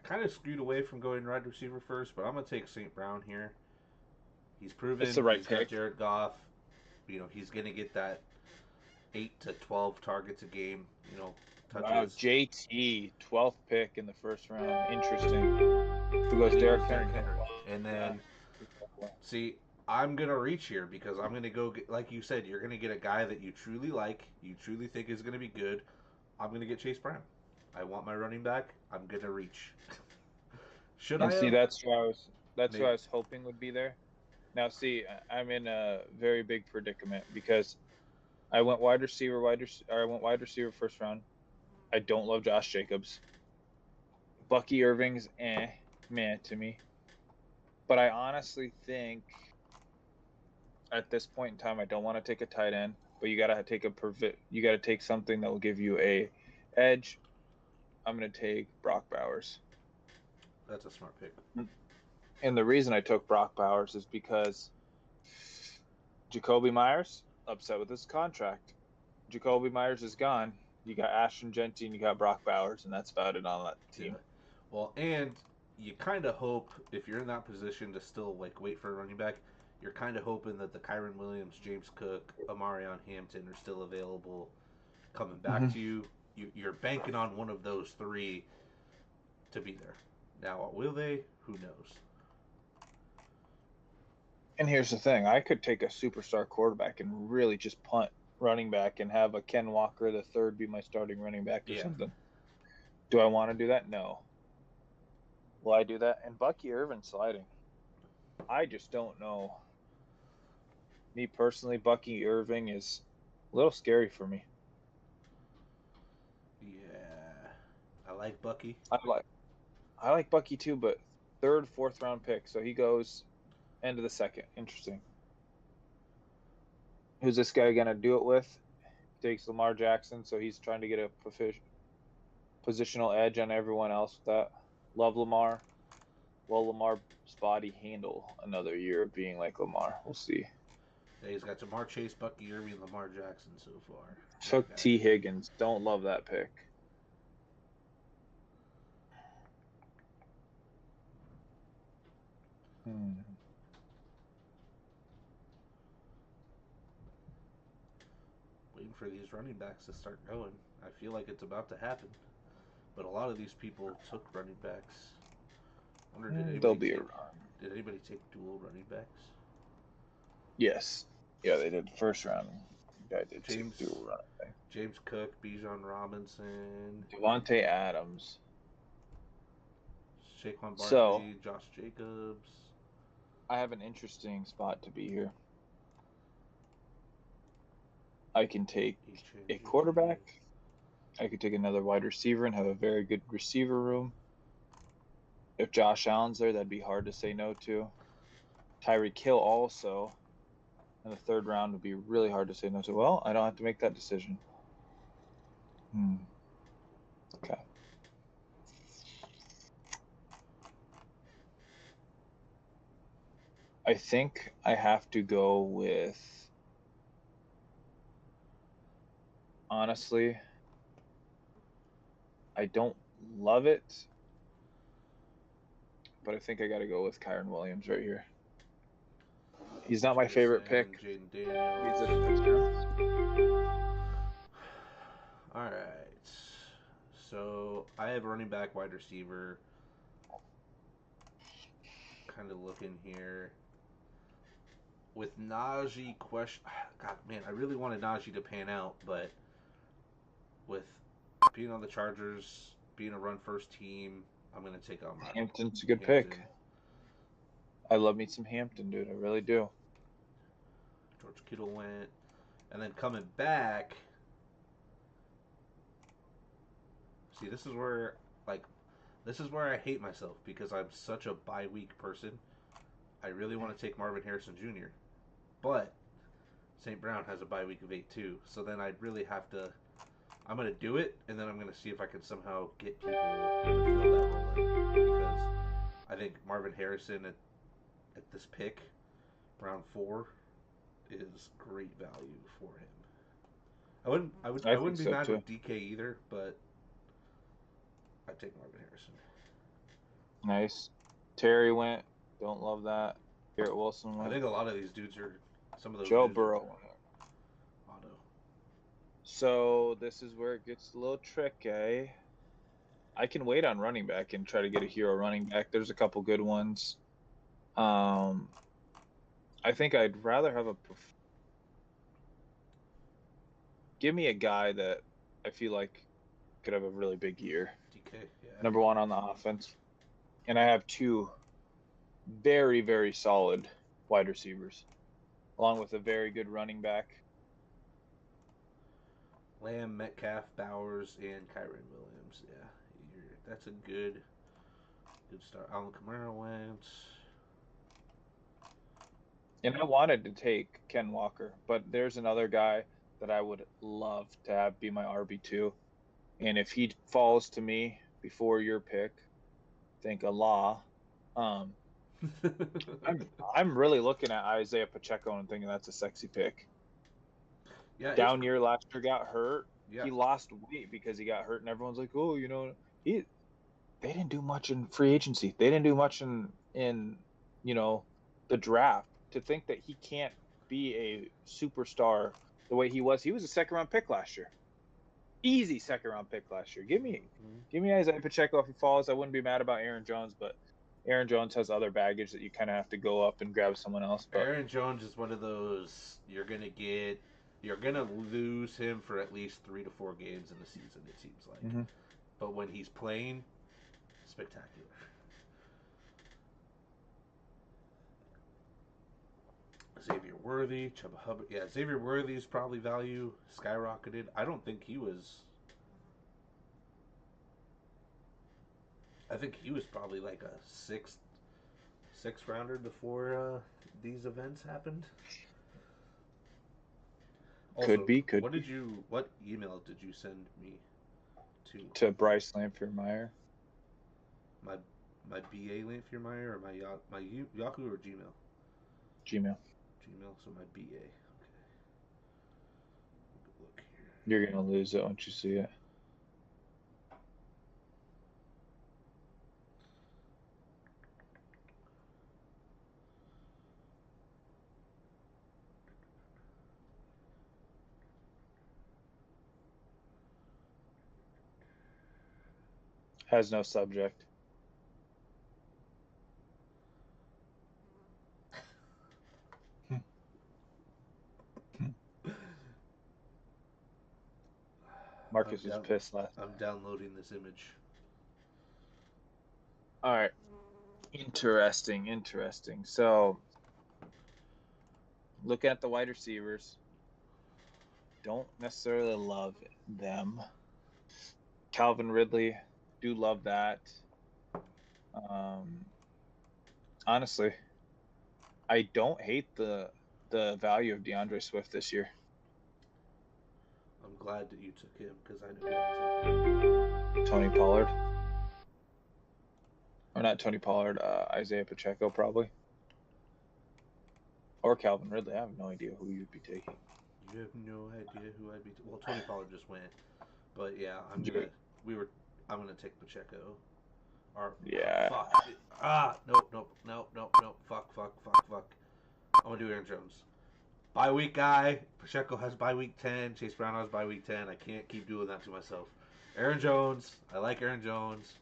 kind of screwed away from going wide receiver first, but I'm gonna take St. Brown here. He's proven. It's the right he's pick. Got Jared Goff. He's gonna get that 8 to 12 targets a game. Touches. Wow, JT, 12th pick in the 1st round. Interesting. Who goes Derrick Henry? And then, see, I'm going to reach here because I'm going to go, like you said, you're going to get a guy that you truly like, you truly think is going to be good. I'm going to get Chase Brown. I want my running back. I'm going to reach. That's who I was hoping would be there. Now, see, I'm in a very big predicament because I went wide receiver 1st round. I don't love Josh Jacobs. Bucky Irving's man to me. But I honestly think at this point in time, I don't want to take a tight end, but you gotta take something that will give you a edge. I'm gonna take Brock Bowers. That's a smart pick. And the reason I took Brock Bowers is because Jacoby Myers upset with his contract. Jacoby Myers is gone. You got Ashton Jeanty and you got Brock Bowers, and that's about it on that team. Yeah. Well, and you kind of hope if you're in that position to still like wait for a running back, you're kind of hoping that the Kyron Williams, James Cook, Amarion Hampton are still available, coming back Hmm. to you. You're banking on one of those three to be there. Now, will they? Who knows? And here's the thing: I could take a superstar quarterback and really just punt running back and have a Ken Walker the third be my starting running back or Yeah. something. Do I want to do that? No. Will I do that? And Bucky Irvin sliding. I just don't know. Me personally, Bucky Irving is a little scary for me. Yeah. I like Bucky. I like Bucky too, but third, fourth round pick, so he goes end of the second. Interesting. Who's this guy gonna do it with? Takes Lamar Jackson, so he's trying to get a positional edge on everyone else with that. Love Lamar. Will Lamar's body handle another year of being like Lamar? We'll see. Yeah, he's got Jamar Chase, Bucky Irving, Lamar Jackson so far. Took Okay. T. Higgins. Don't love that pick. Waiting for these running backs to start going. I feel like it's about to happen. But a lot of these people took running backs. I wonder, There'll be a run. did anybody take dual running backs? Yes. Yeah, they did first round. Guy did James dual run. James Cook, Bijan Robinson, Devontae Adams. Saquon Barkley, So Josh Jacobs. I have an interesting spot to be here. I can take a quarterback. I could take another wide receiver and have a very good receiver room. If Josh Allen's there, that'd be hard to say no to. Tyreek Hill also in the third round would be really hard to say no to. Well, I don't have to make that decision. Okay. I think I have to go with, honestly, I don't love it, but I think I got to go with Kyron Williams right here. He's not my favorite pick. Jaden Daniels. He's a touchdown. All right. So I have running back, wide receiver. Kind of looking here. With Najee God, man, I really wanted Najee to pan out, but with being on the Chargers, being a run first team, I'm gonna take on Hampton's a good Hampton. pick. I love me some Hampton, dude. I really do. George Kittle went, and then coming back. See, this is where I hate myself because I'm such a bye week person. I really want to take Marvin Harrison Jr., but St. Brown has a bye week of 8 too. So then I'd really have to. I'm gonna do it, and then I'm gonna see if I can somehow get people to fill that role in because I think Marvin Harrison at this pick, round 4, is great value for him. I wouldn't be mad with DK either, but I'd take Marvin Harrison. Nice. Terry went. Don't love that. Garrett Wilson went. I think a lot of these dudes are some of those. Joe Burrow. Auto. So this is where it gets a little tricky. I can wait on running back and try to get a hero running back. There's a couple good ones. I think I'd rather have give me a guy that I feel like could have a really big year. DK, yeah. Number one on the offense. And I have 2 very, very solid wide receivers, along with a very good running back. Lamb, Metcalf, Bowers, and Kyron Williams. Yeah, that's a good start. Alvin Kamara went. And I wanted to take Ken Walker, but there's another guy that I would love to have be my RB2. And if he falls to me before your pick, thank Allah. I'm really looking at Isaiah Pacheco and thinking that's a sexy pick. Yeah, Down year last year got hurt. Yeah. He lost weight because he got hurt, and everyone's like, "Oh, you know, they didn't do much in free agency. They didn't do much in the draft. To think that he can't be a superstar the way he was a second round pick last year. Easy second round pick last year. Give me Isaiah Pacheco if he falls. I wouldn't be mad about Aaron Jones, but Aaron Jones has other baggage that you kind of have to go up and grab someone else. But Aaron Jones is one of those you're gonna lose him for at least 3 to 4 games in the season. It seems like, but when he's playing, spectacular. Xavier Worthy, Chuba Hubbard. Yeah, Xavier Worthy's probably value skyrocketed. I don't think he was. I think he was probably like a sixth rounder before these events happened. Also, could be. What email did you send me to Bryce Lamphere-Meyer? My BA Lamphere-Meyer or my Yahoo or Gmail? Gmail. So my BA. Okay. Look here. You're gonna lose it once you see it. Has no subject. Marcus was pissed last I'm downloading this image. All right. Interesting. So, look at the wide receivers. Don't necessarily love them. Calvin Ridley, do love that. Honestly, I don't hate the value of DeAndre Swift this year. I'm glad that you took him because I knew Tony Pollard. Or not Tony Pollard, Isaiah Pacheco probably. Or Calvin Ridley. I have no idea who you'd be taking. You have no idea who I'd be. Well, Tony Pollard just went, but yeah, I'm gonna take Pacheco. Or yeah. Nope. Fuck. I'm gonna do Aaron Jones. Bye week guy. Pacheco has bye week 10. Chase Brown has bye week 10. I can't keep doing that to myself. Aaron Jones. I like Aaron Jones.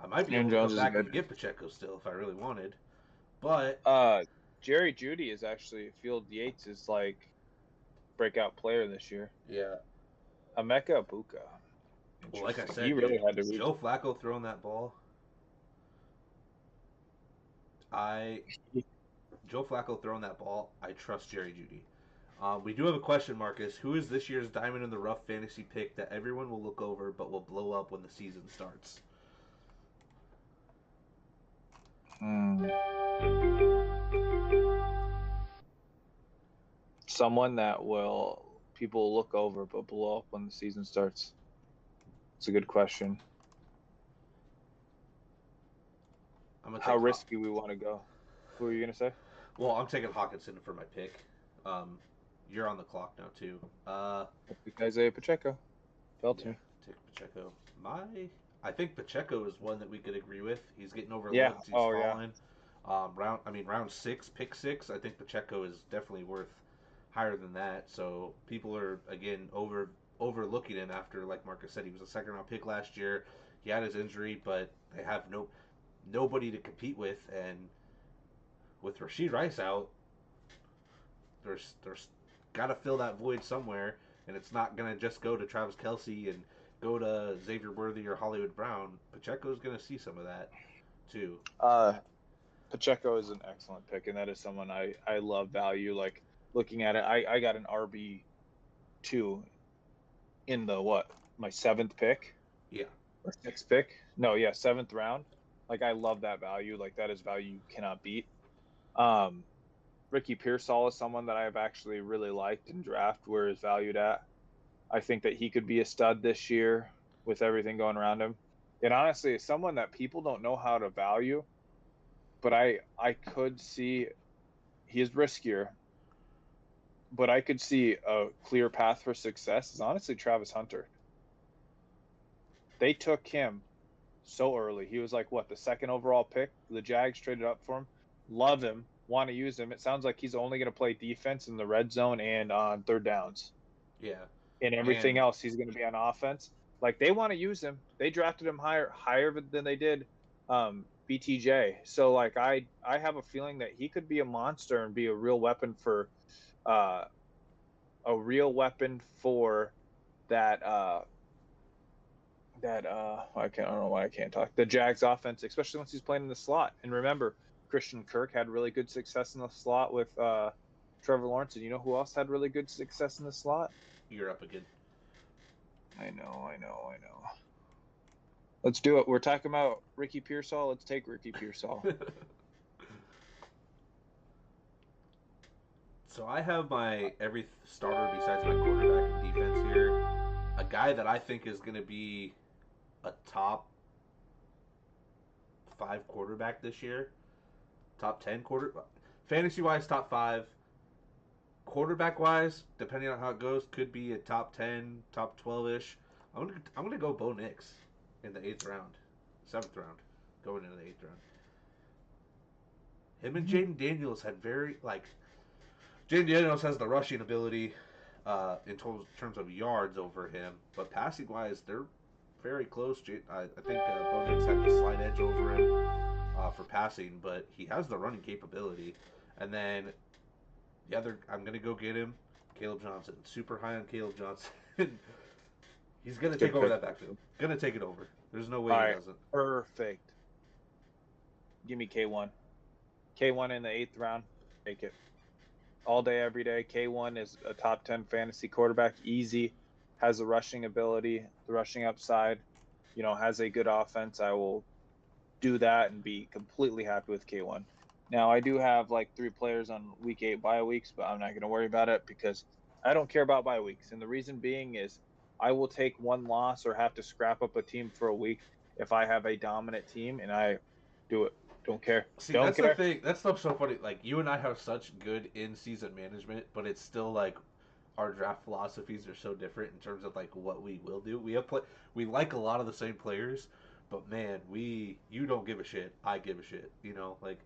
I might be able to go back and get Pacheco still if I really wanted. But Jerry Jeudy is actually Field Yates is like breakout player this year. Yeah. Emeka Egbuka. Well, like I said, he really had to reach. Joe Flacco throwing that ball. Joe Flacco throwing that ball. I trust Jerry Jeudy. We do have a question, Marcus. Who is this year's diamond in the rough fantasy pick that everyone will look over but will blow up when the season starts? Someone that people will look over but blow up when the season starts. It's a good question. How risky we want to go. Who are you going to say? Well, I'm taking Hawkinson for my pick. You're on the clock now, too. Isaiah Pacheco. Felt to me. Take Pacheco. I think Pacheco is one that we could agree with. He's getting overlooked. Yeah. He's falling. Yeah. Round 6, pick 6. I think Pacheco is definitely worth higher than that. So people are again overlooking him after, like Marcus said, he was a second round pick last year. He had his injury, but they have nobody to compete with, and with Rashee Rice out, there's got to fill that void somewhere, and it's not gonna just go to Travis Kelce and go to Xavier Worthy or Hollywood Brown. Pacheco's gonna see some of that too. Pacheco is an excellent pick, and that is someone I love value. Like looking at it, I got an RB2 in my 7th pick? Yeah. Or 6th pick? No, yeah, 7th round. Like I love that value. Like that is value you cannot beat. Ricky Pearsall is someone that I've actually really liked in draft where he's valued at. I think that he could be a stud this year with everything going around him. And honestly, someone that people don't know how to value, but I could see he is riskier, but I could see a clear path for success is honestly Travis Hunter. They took him so early. He was like, what, the second overall pick? The Jags traded up for him. Love him. Want to use him. It sounds like he's only going to play defense in the red zone and on third downs. Yeah. And everything else, he's going to be on offense. Like, they want to use him. They drafted him higher than they did BTJ. So, like, I have a feeling that he could be a monster and be a real weapon for that I don't know why I can't talk. The Jags offense, especially once he's playing in the slot. And remember, Christian Kirk had really good success in the slot with Trevor Lawrence. And you know who else had really good success in the slot? You're up again. I know. Let's do it. We're talking about Ricky Pearsall. Let's take Ricky Pearsall. So I have every starter besides my quarterback and defense here. A guy that I think is going to be a top 5 quarterback this year. Top 10 fantasy-wise, top 5. Quarterback-wise, depending on how it goes, could be a top 10, top 12-ish. I'm gonna go Bo Nix in the 8th round, 7th round, going into the 8th round. Him and Jaden Daniels had Jaden Daniels has the rushing ability in terms of yards over him, but passing-wise, they're very close. I think Bo Nix had the slight edge over him for passing, but he has the running capability. And then the other, I'm going to go get him, Caleb Johnson. Super high on Caleb Johnson. He's going to take over that backfield. Going to take it over. There's no way he doesn't. Perfect. Give me K1. K1 in the 8th round. Take it. All day, every day. K1 is a top 10 fantasy quarterback. Easy. Has the rushing ability, the rushing upside. Has a good offense. I will do that and be completely happy with K1. Now, I do have like 3 players on week 8 bye weeks, but I'm not going to worry about it because I don't care about bye weeks. And the reason being is I will take one loss or have to scrap up a team for a week if I have a dominant team, and I do it. Don't care. See, don't that's care. the thing. That's so funny. Like, you and I have such good in-season management, but it's still like our draft philosophies are so different in terms of like what we will do. We like a lot of the same players, but man, you don't give a shit. I give a shit. Like.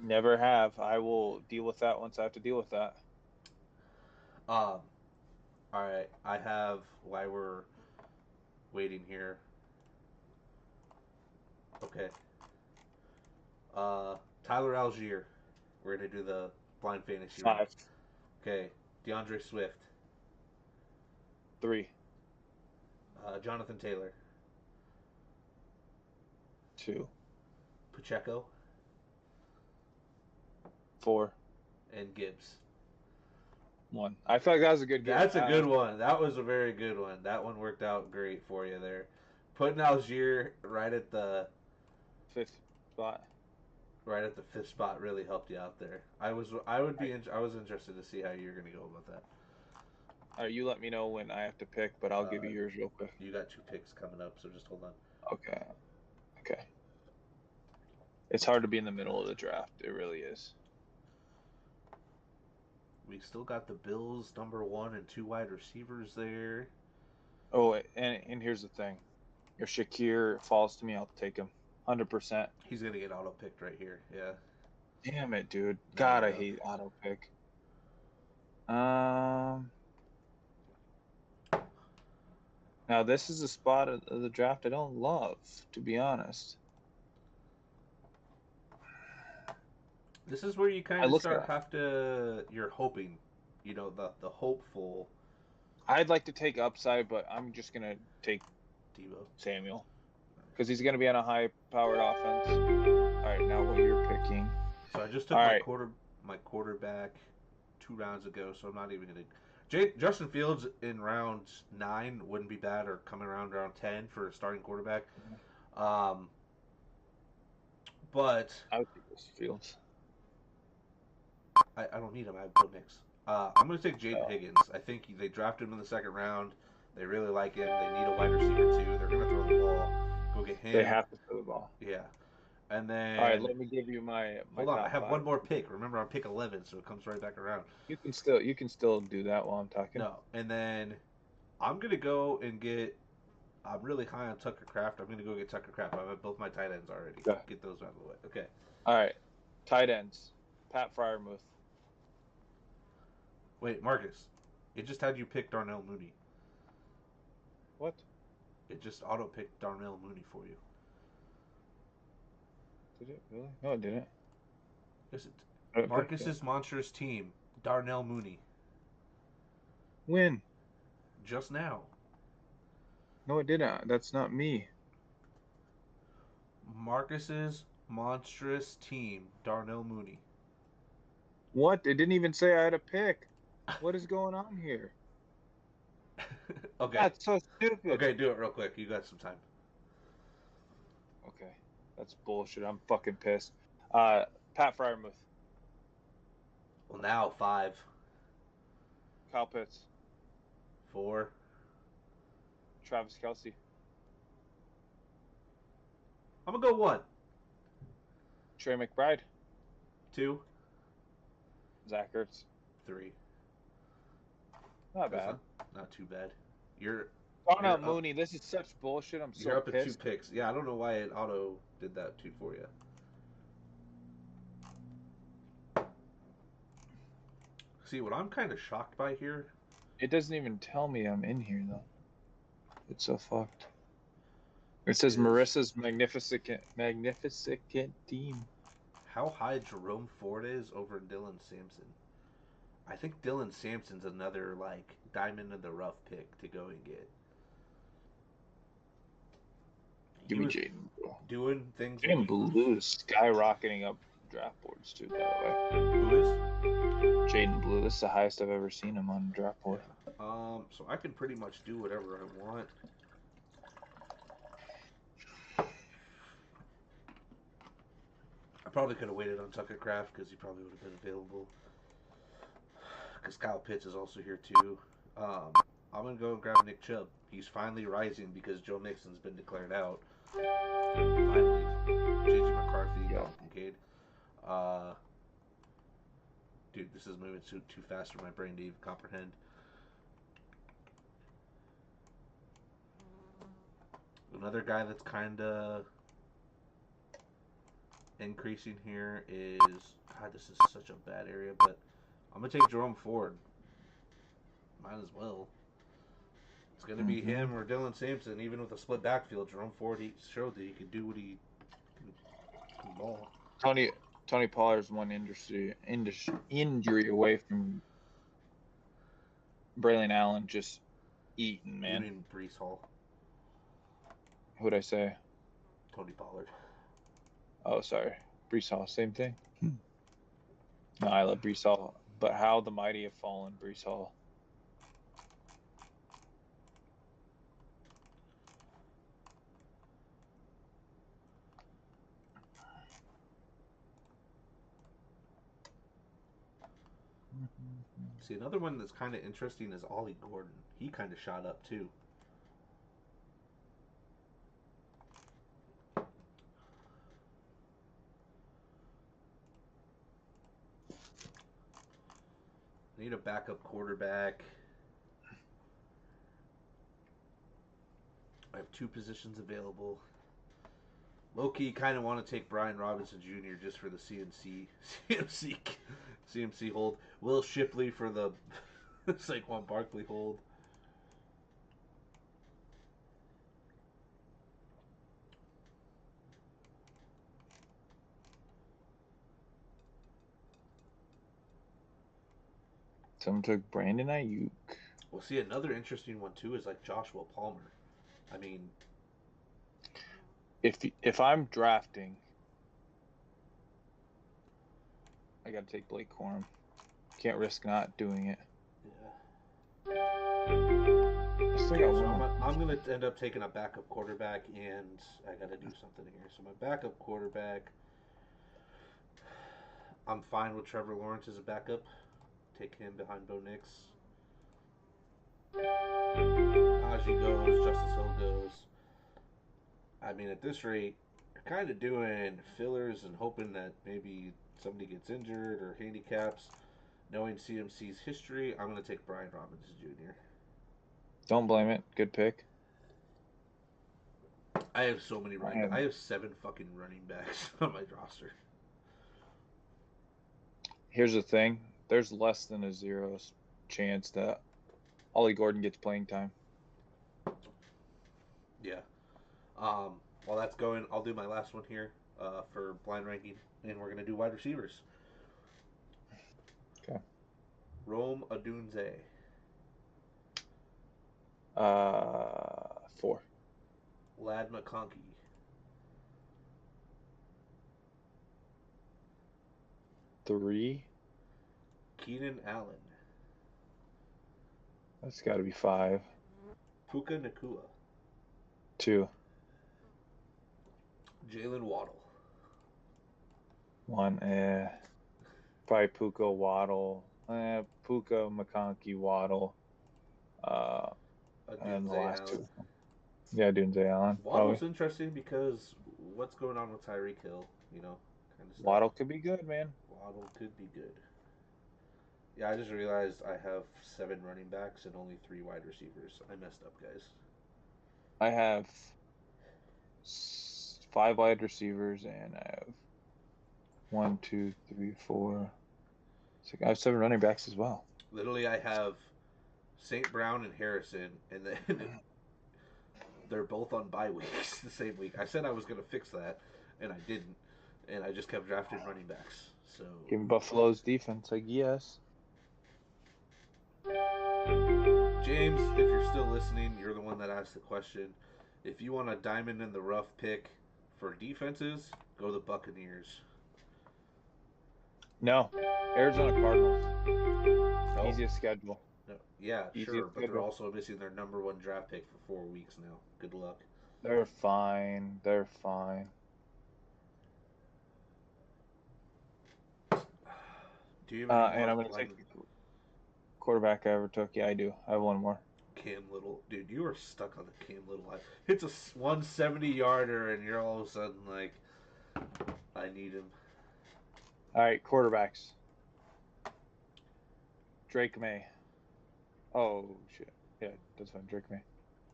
Never have. I will deal with that once I have to deal with that. All right. I have, while we're waiting here. Okay. Tyler Algier. We're going to do the blind fantasy. 5. Okay. DeAndre Swift. 3. Jonathan Taylor. 2. Pacheco. 4. And Gibbs. 1. I feel like that was a good game. That's a good one. That was a very good one. That one worked out great for you there. Putting Algier right at the 5th spot. Right at the 5th spot really helped you out there. I was interested to see how you're going to go about that. All right, you let me know when I have to pick, but I'll give you yours real quick. You got 2 picks coming up, so just hold on. Okay. It's hard to be in the middle of the draft. It really is. We still got the Bills number 1 and 2 wide receivers there. Oh, and here's the thing. If Shakir falls to me, I'll take him. 100%. He's going to get auto-picked right here, yeah. Damn it, dude. God, I hate auto-pick. Now, this is a spot of the draft I don't love, to be honest. This is where you kind of you're hoping, the hopeful. I'd like to take upside, but I'm just going to take Deebo Samuel. Because he's going to be on a high-powered offense. All right, now what you're picking. So I just took my quarterback 2 rounds ago, so I'm not even going to. Justin Fields in round 9 wouldn't be bad, or coming around round 10 for a starting quarterback. But I would take this Fields. I don't need him. I have Bo Nix. I'm going to take Jaden Higgins. I think they drafted him in the 2nd round. They really like him. They need a wide receiver too. They're going to throw the ball. Go get him. They have to throw the ball. Yeah. And then. All right, let me give you my hold on. I have 5. 1 more pick. Remember, I'm pick 11, so it comes right back around. You can still do that while I'm talking. No. And then I'm going to go and get I'm really high on Tucker Kraft. I'm going to go get Tucker Kraft. I have both my tight ends already. Yeah. Get those out of the way. Okay. All right. Tight ends. Pat Fryermuth. Wait, Marcus. It just had you pick Darnell Mooney. What? It just auto-picked Darnell Mooney for you. Did it really? No, it didn't. Yes, it. Marcus's monstrous team. Darnell Mooney. When? Just now. No, it didn't. That's not me. Marcus's monstrous team. Darnell Mooney. What? It didn't even say I had a pick. What is going on here? Okay. That's so stupid. Okay, do it real quick. You got some time. Okay. That's bullshit. I'm fucking pissed. Pat Fryermuth. Well, now 5. Kyle Pitts. 4. Travis Kelce. I'm going to go 1. Trey McBride. 2. Zach Ertz. 3. Not bad. Not too bad. You're Darnell up. Mooney. This is such bullshit. I'm so You're up at 2 pissed. picks. Yeah, I don't know why it auto did that too for you. See, what I'm kind of shocked by here. It doesn't even tell me I'm in here though. It's so fucked. It says Marissa's magnificent team. How high Jerome Ford is over Dylan Sampson. I think Dylan Sampson's another like diamond in the rough pick to go and get. Give me Jaden. Doing things. Jaden Blue is skyrocketing up draft boards too, by the way. Who is? Jaden Blue. This is the highest I've ever seen him on the draft board. So I can pretty much do whatever I want. I probably could have waited on Tucker Kraft because he probably would have been available. Because Kyle Pitts is also here too. I'm going to go and grab Nick Chubb. He's finally rising because Joe Mixon's been declared out. Finally. J.J. McCarthy, Dalton Kincaid. Dude, this is moving too fast for my brain to even comprehend. Another guy that's kind of increasing here is... God, this is such a bad area, but I'm going to take Jerome Ford. Might as well. It's going to be him or Dylan Sampson, even with a split backfield. Jerome Ford, he showed that he could do what he can ball. Tony Pollard's one injury away from Braylon Allen just eating, man. You mean Breece Hall? Who'd I say? Tony Pollard. Oh, sorry. Breece Hall, same thing. No, I love Breece Hall. But how the mighty have fallen, Breece Hall. See, another one that's kind of interesting is Ollie Gordon. He kind of shot up, too. Need a backup quarterback. I have 2 positions available. Low-key kind of want to take Brian Robinson Jr. just for the CMC hold. Will Shipley for the Saquon Barkley hold. Someone took Brandon Ayuk. Well, see, another interesting one, too, is like Joshua Palmer. I mean... If I'm drafting, I gotta take Blake Corum. Can't risk not doing it. Yeah. I'm going to end up taking a backup quarterback, and I got to do something here. So my backup quarterback, I'm fine with Trevor Lawrence as a backup. Take him behind Bo Nix. Najee goes, Justice Hill goes. I mean, at this rate, you're kind of doing fillers and hoping that maybe somebody gets injured or handicaps. Knowing CMC's history, I'm going to take Brian Robinson Jr. Don't blame it. Good pick. I have so many running backs. And I have 7 fucking running backs on my roster. here's the thing: there's less than a zero chance that Ollie Gordon gets playing time. Yeah. While that's going, I'll do my last one here for blind ranking, and we're gonna do wide receivers. Okay. Rome Odunze. 4. Lad McConkey. 3. Keenan Allen. That's got to be 5. Puka Nakua. 2. Jalen Waddle. 1. Probably Puka, Waddle. Puka, McConkey, Waddle. And the Odunze last Allen. 2. Yeah, Dunze Allen. Waddle's Probably. interesting because what's going on with Tyreek Hill, you know, kind of stuff. Waddle could be good, man. Waddle could be good. Yeah, I just realized I have 7 running backs and only 3 wide receivers. I messed up, guys. I have 5 wide receivers, and I have 1, 2, 3, 4. I have 7 running backs as well. Literally, I have St. Brown and Harrison, and then they're both on bye weeks the same week. I said I was going to fix that, and I didn't. And I just kept drafting running backs. So Give Buffalo's defense, I guess. James, if you're still listening, you're the one that asked the question. If you want a diamond in the rough pick for defenses, go the Buccaneers. No, Arizona Cardinals. No. Easiest schedule. No. Yeah, Easiest sure, but they're schedule. also missing their number 1 draft pick for 4 weeks now. Good luck. They're fine. They're fine. Do you have any And more I'm going to blind- take the quarterback I ever took. Yeah, I do. I have 1 more. Cam Little? Dude, you are stuck on the Cam Little line. Hits a 170-yarder, and you're all of a sudden like, I need him. All right, quarterbacks. Drake May. Oh, shit. Yeah, that's fine. Drake May.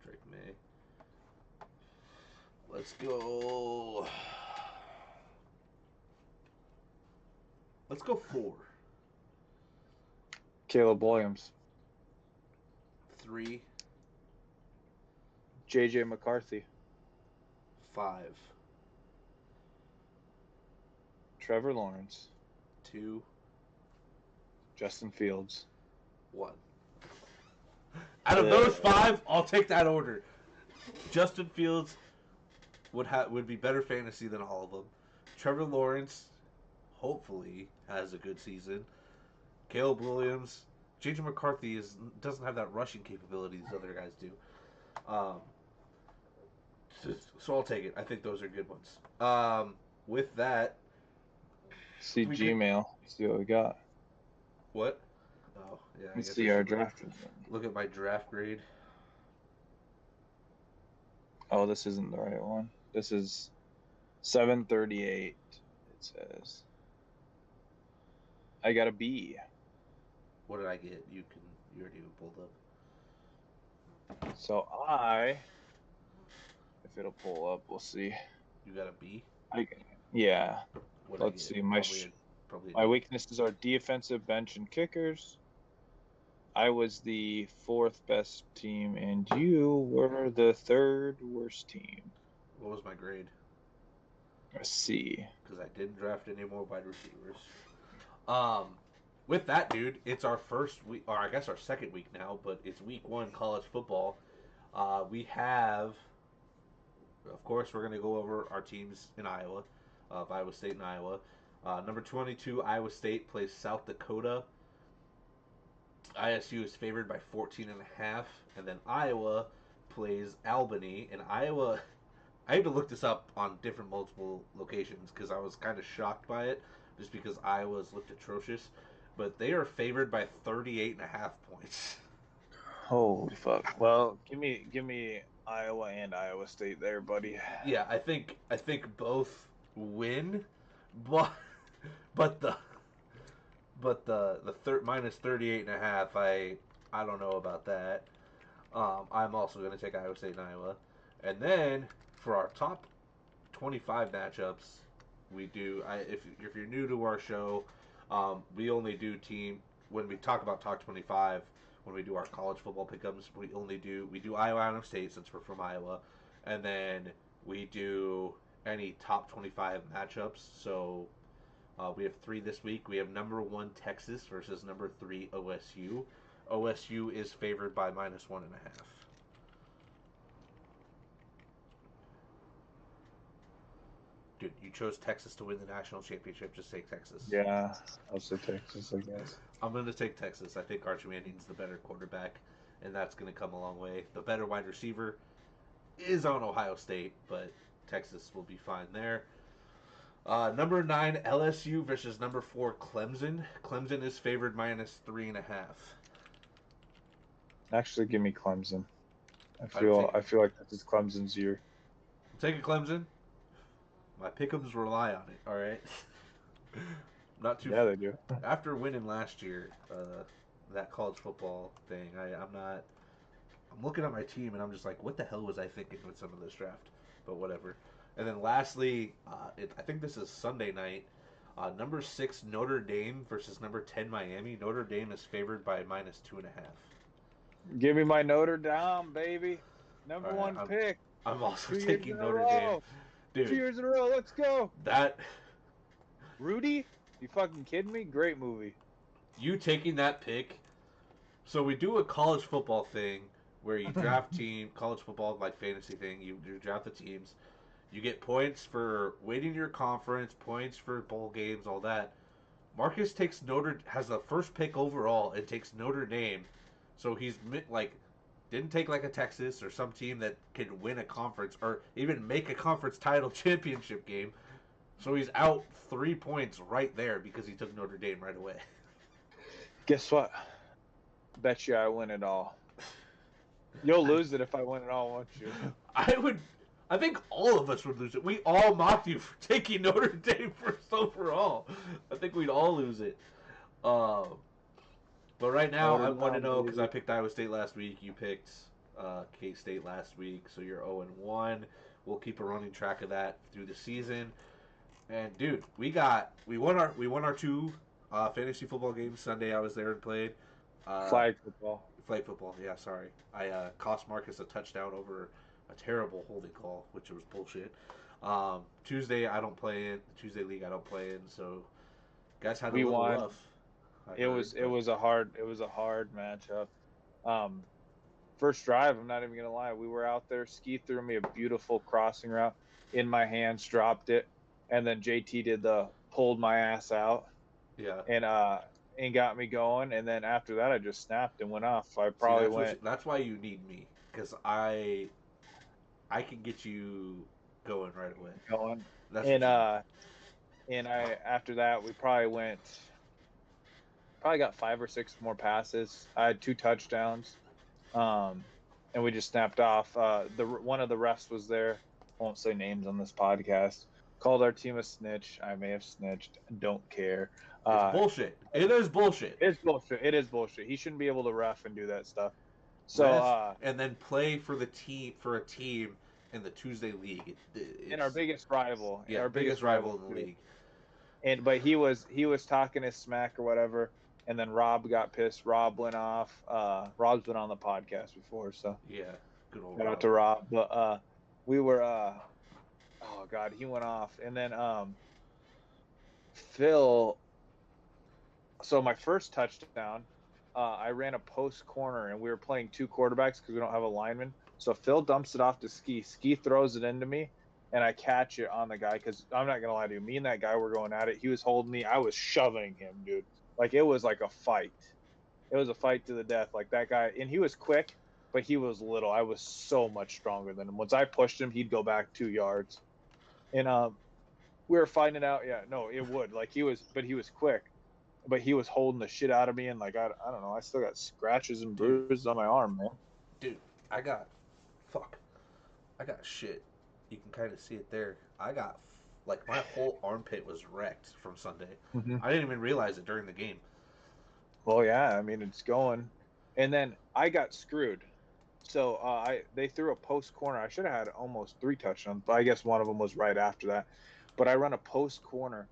Drake May. Let's go. Let's go 4. Caleb Williams. 3, J.J. McCarthy. 5, Trevor Lawrence. 2, Justin Fields. 1. Out of those 5, I'll take that order. Justin Fields would be better fantasy than all of them. Trevor Lawrence, hopefully, has a good season. Caleb Williams, J.J. McCarthy doesn't have that rushing capability these other guys do. So I'll take it. I think those are good ones. With that, See We Gmail. See what we got. what? Oh, yeah. I Let's guess see I our should draft. Look at my draft grade. Oh, this isn't the right one. This is 738. It says. I got a B. What did I get? You already pulled up. So if it'll pull up, we'll see. You got a B. Yeah. What did I Let's get? see. Probably My weaknesses are defensive, bench, and kickers. I was the 4th best team, and you were the 3rd worst team. What was my grade? A C. Because I didn't draft any more wide receivers. With that, dude, it's our first week, or I guess our second week now, but it's week 1 college football. We have, of course, we're going to go over our teams in Iowa, of Iowa State and Iowa. Number 22, Iowa State plays South Dakota. ISU is favored by 14.5, and then Iowa plays Albany. And Iowa, I had to look this up on different multiple locations because I was kind of shocked by it, just because Iowa's looked atrocious. But they are favored by 38.5 points. Holy fuck. Well, give me Iowa and Iowa State there, buddy. Yeah, I think both win, but the minus 38.5, I don't know about that. I'm also going to take Iowa State and Iowa. And then for our top 25 matchups, we do. If you're new to our show, we only do team when we talk about top 25. When we do our college football pickups, we do Iowa State since we're from Iowa, and then we do any top 25 matchups. So we have 3 this week. We have number 1 Texas versus number 3 OSU. OSU is favored by -1.5. Dude, you chose Texas to win the national championship. Just take Texas. Yeah, I'll say Texas, I guess. I'm going to take Texas. I think Archie Manning's the better quarterback, and that's going to come a long way. The better wide receiver is on Ohio State, but Texas will be fine there. Number 9 LSU versus number 4 Clemson. Clemson is favored -3.5. Actually, give me Clemson. I I'd feel take- I feel like this is Clemson's year. Take a Clemson. My pick'ems rely on it. All right. Not too. Yeah, they do. After winning last year, that college football thing, I'm not. I'm looking at my team and I'm just like, what the hell was I thinking with some of this draft? But whatever. And then lastly, I think this is Sunday night. Number 6 Notre Dame versus number 10 Miami. Notre Dame is favored by -2.5. Give me my Notre Dame, baby. Number All right, 1 pick. I'm also 2 years taking in a Notre row. Dame. 2 Dude, years in a row. Let's go. that Rudy? You fucking kidding me? Great movie. you taking that pick. So we do a college football thing where you draft college football like fantasy thing. You draft the teams. You get points for winning your conference, points for bowl games, all that. Marcus has the first pick overall and takes Notre Dame. So he's didn't take like a Texas or some team that could win a conference or even make a conference title championship game. So he's out 3 points right there because he took Notre Dame right away. Guess what? Bet you I win it all. You'll lose it if I win it all, won't you? I think all of us would lose it. We all mocked you for taking Notre Dame first overall. I think we'd all lose it. But right now, Notre I want to Dame, know because I baby. picked Iowa State last week. You picked K-State last week, so you're 0-1. We'll keep a running track of that through the season. And dude, we won our 2 fantasy football games Sunday. I was there and played. Flag football. Flag football. Yeah, sorry. I cost Marcus a touchdown over a terrible holding call, which was bullshit. Tuesday I don't play in. Tuesday league I don't play in. So guys had a We little won. rough. It was a hard matchup. First drive, I'm not even gonna lie. We were out there. Ski threw me a beautiful crossing route in my hands, dropped it, and then JT pulled my ass out Yeah. and got me going. And then after that, I just snapped and went off. I probably went. That's why you need me, because I can get you going right away. Going. That's And what and I after that we probably got 5 or 6 more passes. I had 2 touchdowns, and we just snapped off. One of the refs was there. Won't say names on this podcast. Called our team a snitch. I may have snitched. Don't care. it's bullshit. It is bullshit. It's bullshit. It is bullshit. He shouldn't be able to ref and do that stuff. So Ref, and then play for a team in the Tuesday league. and our biggest rival. Yeah, our biggest rival in the league. But he was talking his smack or whatever, and then Rob got pissed. Rob went off. Rob's been on the podcast before, so Yeah, good old shout Rob. out to Rob. But we were oh god, he went off, and then Phil. So my first touchdown, I ran a post corner, and we were playing 2 quarterbacks because we don't have a lineman. So Phil dumps it off to Ski. Ski throws it into me, and I catch it on the guy because I'm not gonna lie to you. Me and that guy were going at it. He was holding me. I was shoving him, dude. Like it was like a fight. It was a fight to the death. Like that guy, and he was quick, but he was little. I was so much stronger than him. Once I pushed him, he'd go back 2 yards. And we were fighting it out. Yeah, no, it would. Like he was quick, but he was holding the shit out of me. And like I don't know. I still got scratches and bruises on my arm, man. Dude, I got shit. You can kind of see it there. I got like my whole armpit was wrecked from Sunday. Mm-hmm. I didn't even realize it during the game. Well, yeah. I mean, it's going. And then I got screwed. So they threw a post corner. I should have had almost 3 touchdowns, but I guess one of them was right after that. But I run a post corner.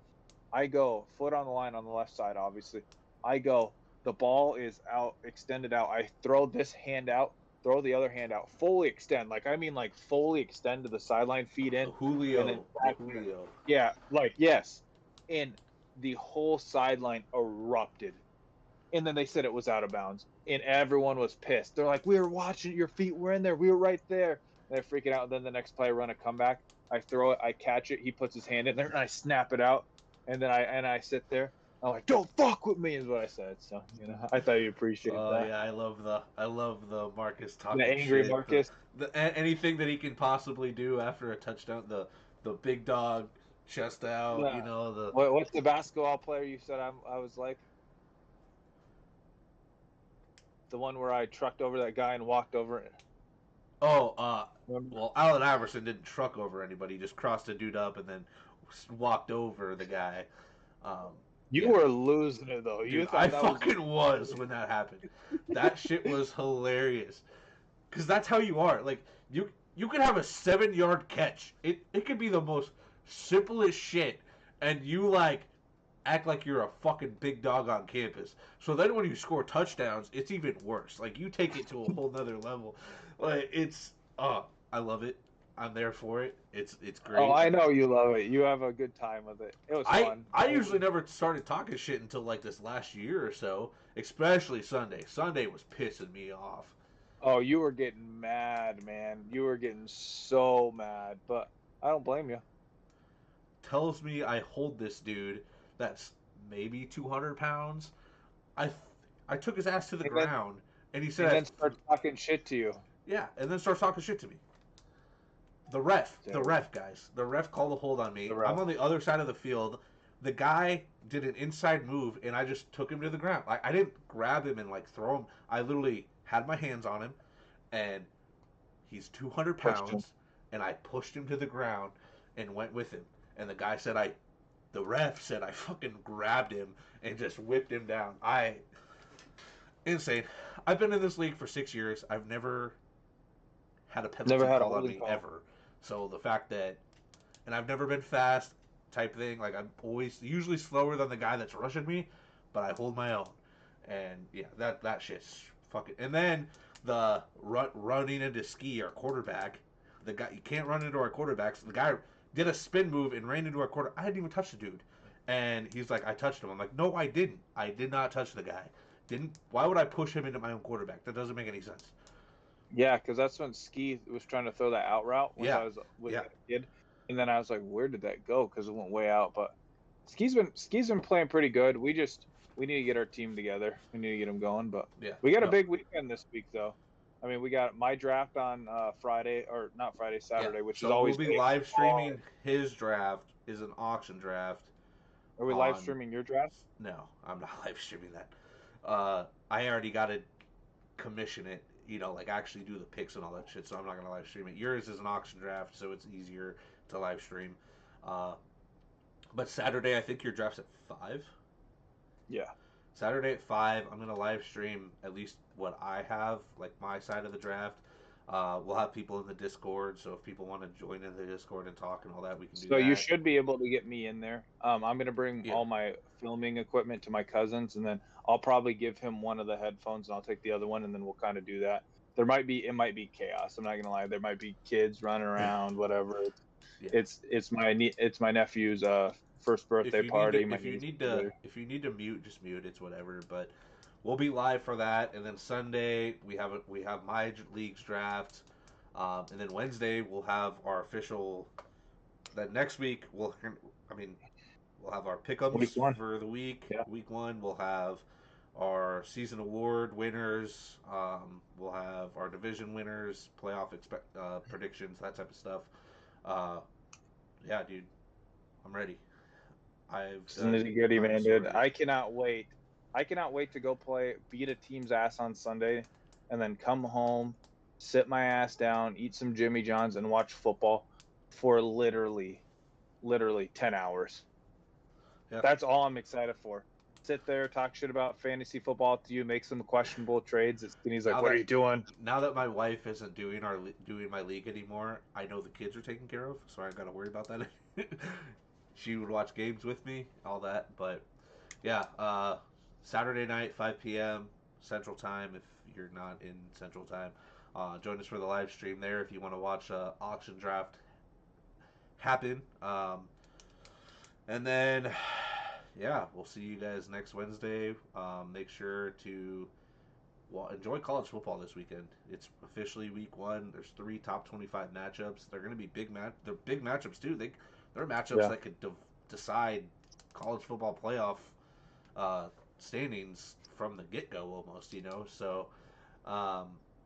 I go foot on the line on the left side, obviously. I go, the ball is out, extended out. I throw this hand out, throw the other hand out, fully extend. Like, I mean, like, fully extend to the sideline, feet in. And then The Julio. yeah, like, yes. And the whole sideline erupted. And then they said it was out of bounds. And everyone was pissed. They're like, we were watching, your feet were in there. We were right there. And they're freaking out. And then the next play, I run a comeback. I throw it. I catch it. He puts his hand in there, and I snap it out. And then I sit there. I'm like, don't fuck with me, is what I said. So, I thought you appreciate that. Yeah, I love the Marcus talking The angry shit. Marcus. Anything that he can possibly do after a touchdown. The big dog chest out. Yeah. You know the. What's the basketball player you said I was like? The one where I trucked over that guy and walked over it. Oh, well, Allen Iverson didn't truck over anybody. He just crossed a dude up and then walked over the guy. You were losing it though. Dude, I fucking was when that happened. That shit was hilarious. Cause that's how you are. Like you could have a 7-yard catch. It could be the most simplest shit, and you like act like you're a fucking big dog on campus. So then when you score touchdowns, it's even worse. Like you take it to a whole nother level. Like I love it. I'm there for it. It's great. Oh, I know you love it. You have a good time with it. It was fun. I usually never started talking shit until like this last year or so, especially Sunday. Sunday was pissing me off. Oh, you were getting mad, man. You were getting so mad, but I don't blame you. Tells me I hold this dude that's maybe 200 pounds. I took his ass to the ground, and he said, and then starts talking shit to you. Yeah, and then starts talking shit to me. The ref, guys. The ref called a hold on me. I'm on the other side of the field. The guy did an inside move, and I just took him to the ground. I didn't grab him and like throw him. I literally had my hands on him, and he's 200 pounds, and I pushed him to the ground and went with him. And the guy said the ref said I fucking grabbed him and just whipped him down. Insane. I've been in this league for 6 years. I've never had a penalty called on me ever. So the fact that, and I've never been fast type thing. Like I'm always usually slower than the guy that's rushing me, but I hold my own. And yeah, that shit's fucking. And then the running into Ski, our quarterback, the guy you can't run into our quarterbacks. The guy did a spin move and ran into our quarter. I didn't even touch the dude, and he's like, I touched him. I'm like, no, I didn't. I did not touch the guy. Why would I push him into my own quarterback? That doesn't make any sense. Yeah, because that's when Ski was trying to throw that out route when I was with a kid, and then I was like, where did that go? Because it went way out. But Ski's been playing pretty good. We need to get our team together. We need to get them going. But we got a big weekend this week, though. I mean, we got my draft on Friday, or not Friday, Saturday, which is always. We'll be live streaming his draft. Is an auction draft. Are we live streaming your draft? No, I'm not live streaming that. I already got to commission it. Like actually do the picks and all that shit. So I'm not gonna live stream it. Yours is an auction draft, so it's easier to live stream. But Saturday, I think your draft's at 5. Yeah. Saturday at 5, I'm gonna live stream at least what I have, like my side of the draft. We'll have people in the Discord, so if people want to join in the Discord and talk and all that, we can do that. So you should be able to get me in there. I'm gonna bring all my filming equipment to my cousin's, and then I'll probably give him one of the headphones, and I'll take the other one, and then we'll kind of do that. It might be chaos. I'm not gonna lie. There might be kids running around, whatever. It's my nephew's first birthday party. If you need to mute, just mute. It's whatever. But we'll be live for that, and then Sunday we have my league's draft, and then Wednesday we'll have our official. Then next week we'll have our pick'ems for the week. Yeah. Week 1 we'll have our season award winners. We'll have our division winners, playoff predictions, that type of stuff. Yeah, dude, I'm ready. Nitty-gritty, man, dude. I cannot wait. To go beat a team's ass on Sunday, and then come home, sit my ass down, eat some Jimmy John's, and watch football for literally 10 hours. Yeah. That's all I'm excited for. sit there, talk shit about fantasy football to you, make some questionable trades. And he's like, Now "What are that you doing?" now that my wife isn't doing my league anymore, I know the kids are taken care of, so I ain't got to worry about that. She would watch games with me, all that. But yeah, Saturday night, 5 p.m. Central Time. If you're not in Central Time, join us for the live stream there. If you want to watch auction draft happen, and then yeah, we'll see you guys next Wednesday. Make sure to enjoy college football this weekend. It's officially week 1. There's 3 top 25 matchups. They're going to be they're big matchups too. They're matchups that could decide college football playoff standings from the get go almost. So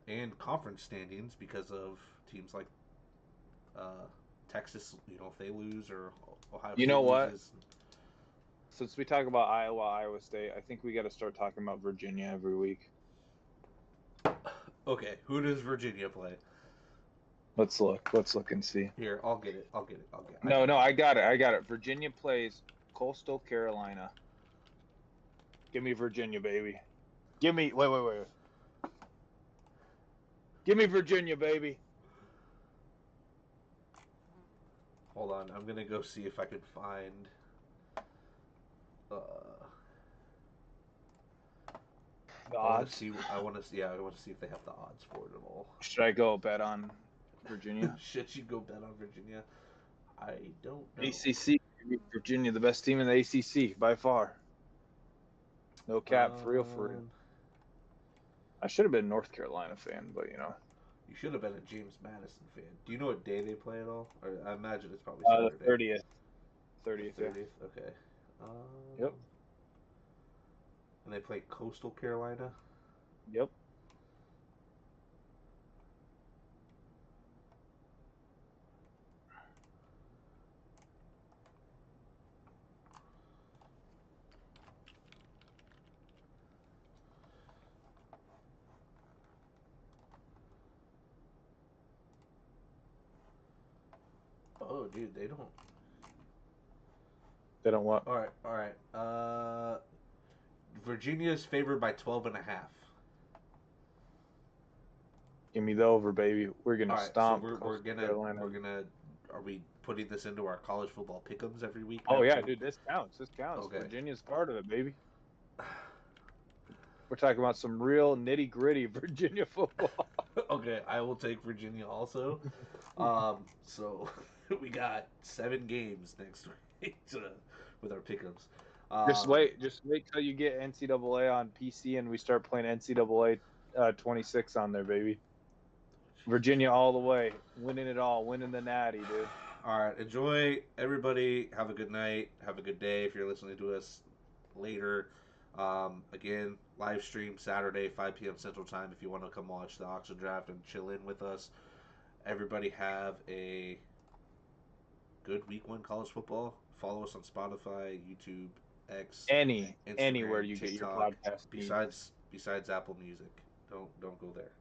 and conference standings because of teams like Texas. If they lose or Ohio You State know what? loses. Since we talk about Iowa State, I think we got to start talking about Virginia every week. Okay, who does Virginia play? Let's look. Let's look and see. Here, I'll get it. No, I got it. Virginia plays Coastal Carolina. Give me Virginia, baby. Wait. Give me Virginia, baby. Hold on, I'm gonna go see if I can find. The odds. I want to see if they have the odds for it at all. Should I go bet on Virginia? Should you go bet on Virginia? I don't know. ACC, Virginia, the best team in the ACC by far. No cap, for real. I should have been a North Carolina fan, but You should have been a James Madison fan. Do you know what day they play at all? Or I imagine it's probably the Saturday. 30th. 30th. Okay. Yep. And they play Coastal Carolina. Yep. Oh, dude, they don't. They don't what? All right. Virginia's favored by 12.5. Give me the over, baby. We're gonna stomp. So we're gonna. Are we putting this into our college football pick'ems every week? Oh yeah, dude, this counts. Okay. Virginia's part of it, baby. We're talking about some real nitty gritty Virginia football. Okay, I will take Virginia also. So we got 7 games next week with our pick'ems. Just wait till you get NCAA on PC and we start playing NCAA 26 on there, baby. Virginia all the way, winning it all, winning the natty, dude. All right, enjoy, everybody. Have a good night. Have a good day if you're listening to us later. Again, live stream Saturday, 5 p.m. Central Time if you want to come watch the auction draft and chill in with us. Everybody have a good week 1 college football. Follow us on Spotify, YouTube, X, Anywhere Instagram, you TikTok, get your podcast. besides Apple Music. Don't go there.